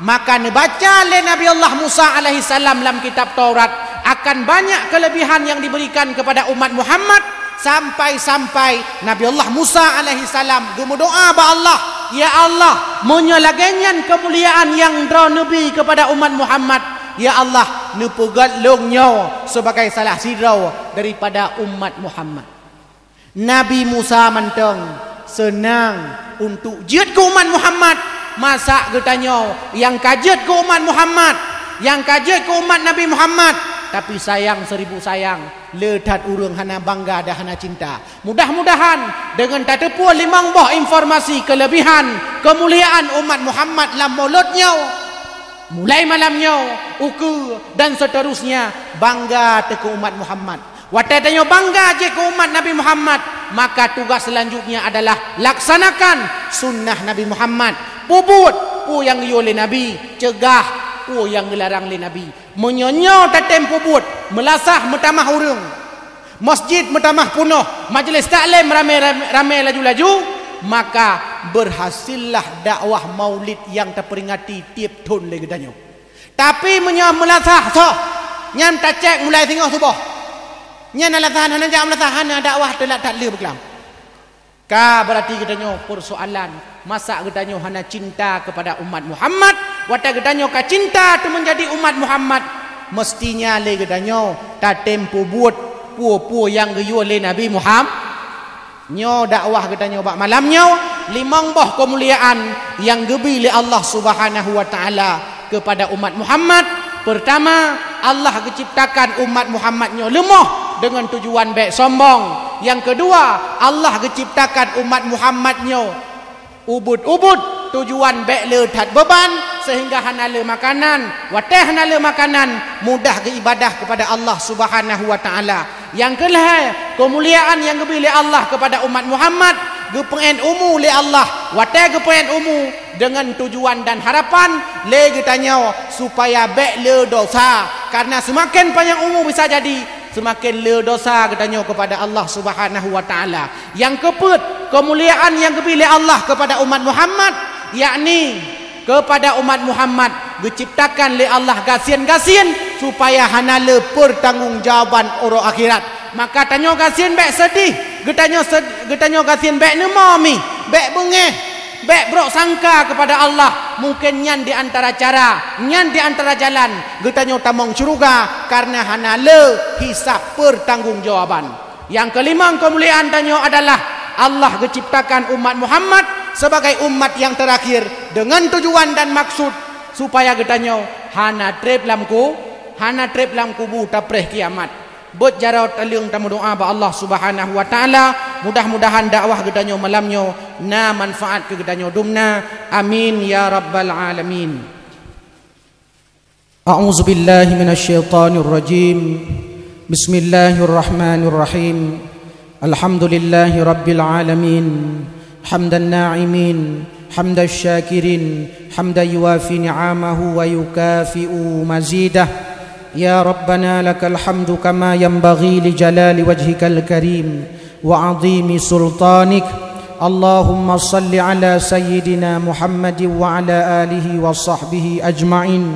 Maka nebaca oleh Nabi Allah Musa alaihi salam dalam kitab Taurat akan banyak kelebihan yang diberikan kepada umat Muhammad. Sampai-sampai Nabi Allah Musa alaihi salam berdoa ba Allah, ya Allah menyalaganyan kemuliaan yang dra Nabi kepada umat Muhammad. Ya Allah nepegat longnya sebagai salah sidrau daripada umat Muhammad. Nabi Musa mentang senang untuk jid ke umat Muhammad. Masa getanya yang kajet ke umat Muhammad, yang kajet ke umat Nabi Muhammad, tapi sayang 1000 sayang ledat urang hana bangga dah hana cinta. Mudah-mudahan dengan tatepu 5 buah informasi kelebihan kemuliaan umat Muhammad dalam mauludnya, mulai malamnya uku dan seterusnya bangga ke umat Muhammad. Watatanya bangga je ke umat Nabi Muhammad, maka tugas selanjutnya adalah laksanakan sunnah Nabi Muhammad. Pubut yang oleh Nabi, cegah yang dilarang oleh Nabi. Menyonyo tatem pubut, melasah metamah urang. Masjid metamah punuh, majlis taklim ramai laju-laju, maka berhasillah dakwah maulid yang terperingati tiap tahun lagi danyo. Tapi melasah so. Nyam tak cek mulai tengok subuh. Nyan alasan hana jam alasan hana dakwah telat tak le berkelam. Ka berarti katanya persoalan masa katanya hana cinta kepada umat Muhammad, wata katanya ka cinta tu menjadi umat Muhammad, mestinya le katanya ta tempo buat puo-puo yang geyo le Nabi Muhammad. Nyo dakwah katanya bak malamnya limang boh kemuliaan yang gebi li Allah Subhanahu wa taala kepada umat Muhammad. Pertama, Allah menciptakan umat Muhammadnya lemah dengan tujuan baik sombong. Yang kedua, Allah menciptakan umat Muhammadnya ubud-ubud tujuan baik le tat beban sehingga hanale makanan, wateh hanale makanan mudah ke ibadah kepada Allah Subhanahu wa taala. Yang kelih, kemuliaan yang diberi Allah kepada umat Muhammad, gepengen umu li Allah, wateh gepengen umu dengan tujuan dan harapan le getanya supaya baik le dosa, karena semakin panjang umur bisa jadi semakin le dosa getanya kepada Allah Subhanahu wa taala. Yang keempat, kemuliaan yang diberi Allah kepada umat Muhammad, yakni kepada umat Muhammad diciptakan oleh Allah gasian-gasian supaya hanale pertanggungjawaban orang akhirat. Maka tanya gasian baik sedih, getanya gasian baik nemami, baik bengeh, baik brok sangka kepada Allah. Mungkin nyan di antara cara, nyan di antara jalan getanya tamong syurga karena hanale hisab pertanggungjawaban. Yang kelima kemuliaan tanya adalah Allah menciptakan umat Muhammad sebagai umat yang terakhir dengan tujuan dan maksud supaya getanya hana trep lam kubu tapreh kiamat. Buat jarau taliung tamu doa ba Allah Subhanahu wa taala, mudah-mudahan dakwah getanya malamnya na manfaat ke getanya dumna. Amin ya rabbal alamin. A'udzu billahi minasyaitonir rajim. Bismillahirrahmanirrahim. Alhamdulillahi rabbil alamin. Hamdan na'imin, hamdan syakirin, hamdan yuwafi ni'amahu wa yukafi'u mazidah. Ya Rabbana lakal hamdu kama yanbaghi li jalali wajhikal karim wa 'azimi sultanik. Allahumma salli ala sayyidina Muhammadin wa ala alihi wa sahbihi ajma'in.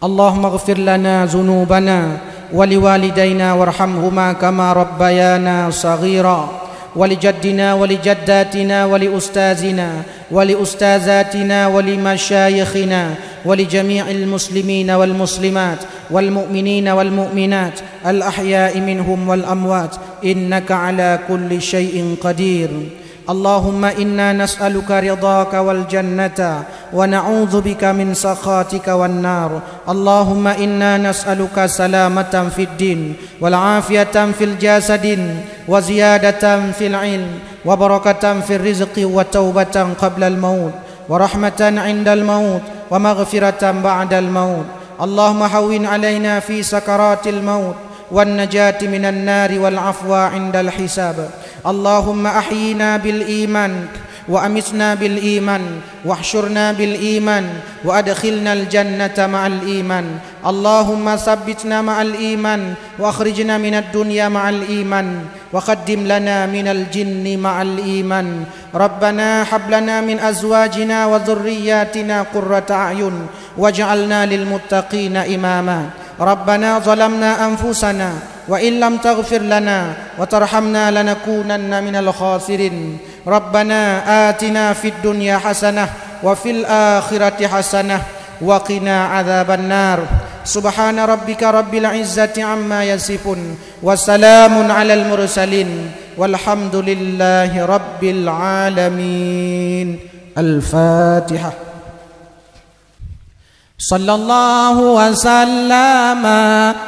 Allahumma ighfir lana dhunubana wa liwalidayna warhamhuma kama rabbayana saghira. ولجدنا ولجداتنا ولأستاذنا ولأستاذاتنا ولمشايخنا ولجميع المسلمين والمسلمات والمؤمنين والمؤمنات الأحياء منهم والأموات إنك على كل شيء قدير. اللهم إنا نسألك رضاك والجنة ونعوذ بك من سخطك والنار. اللهم إنا نسألك سلامة في الدين والعافية في الجسد وزيادة في العلم وبركة في الرزق وتوبة قبل الموت ورحمة عند الموت ومغفرة بعد الموت. اللهم هون علينا في سكرات الموت والنجاة من النار والعفو عند الحساب. اللهم أحينا بالإيمان وأمتنا بالإيمان واحشرنا بالإيمان وأدخلنا الجنة مع الإيمان. اللهم ثبتنا مع الإيمان وأخرجنا من الدنيا مع الإيمان وقدم لنا من الجن مع الإيمان. ربنا هب لنا من أزواجنا وذرياتنا قرة أعين واجعلنا للمتقين إماما. ربنا ظلمنا أنفسنا وإن لم تغفر لنا وترحمنا لنكونن من الخاسرين. ربنا آتنا في الدنيا حسنة وفي الآخرة حسنة وقنا عذاب النار. سبحان ربك رب العزة عما يصفون وسلام على المرسلين والحمد لله رب العالمين. الفاتحة. صلى الله وسلم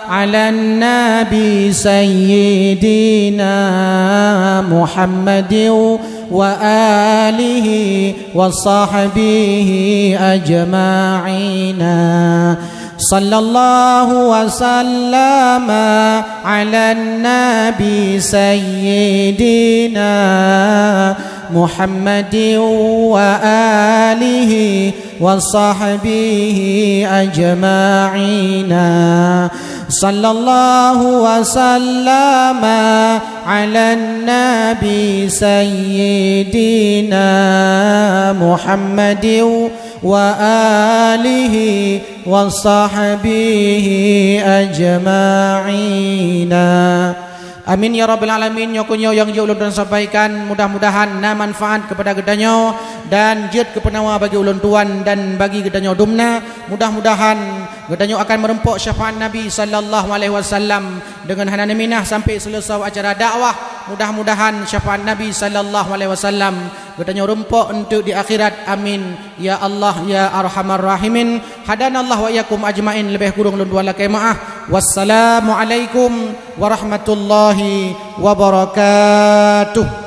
على النبي سيدنا محمد وآله وصحبه أجمعين. صلى الله وسلم على النبي سيدنا محمد وآله وصحبه أجمعين. sallallahu wasallama ala nabi sayyidina Muhammadin wa alihi wa sahbihi ajma'ina. Amin ya rabbal alamin. Nyokunyo yang ulun dan sampaikan mudah-mudahan na manfaat kepada gedanyo dan jid kepenawa bagi ulun tuan dan bagi gedanyo dumna. Mudah-mudahan gedanyo akan merempok syafaat Nabi sallallahu alaihi wasallam dengan hana minah sampai selesai acara dakwah. Mudah-mudahan syafaat Nabi sallallahu alaihi wasallam gedanyo rempok untuk di akhirat. Amin ya Allah ya arhamar rahimin. Hadanallahu wa iyyakum ajmain. Lebih kurang ulun tuan lakai maaf. Wassalamualaikum warahmatullahi wabarakatuh.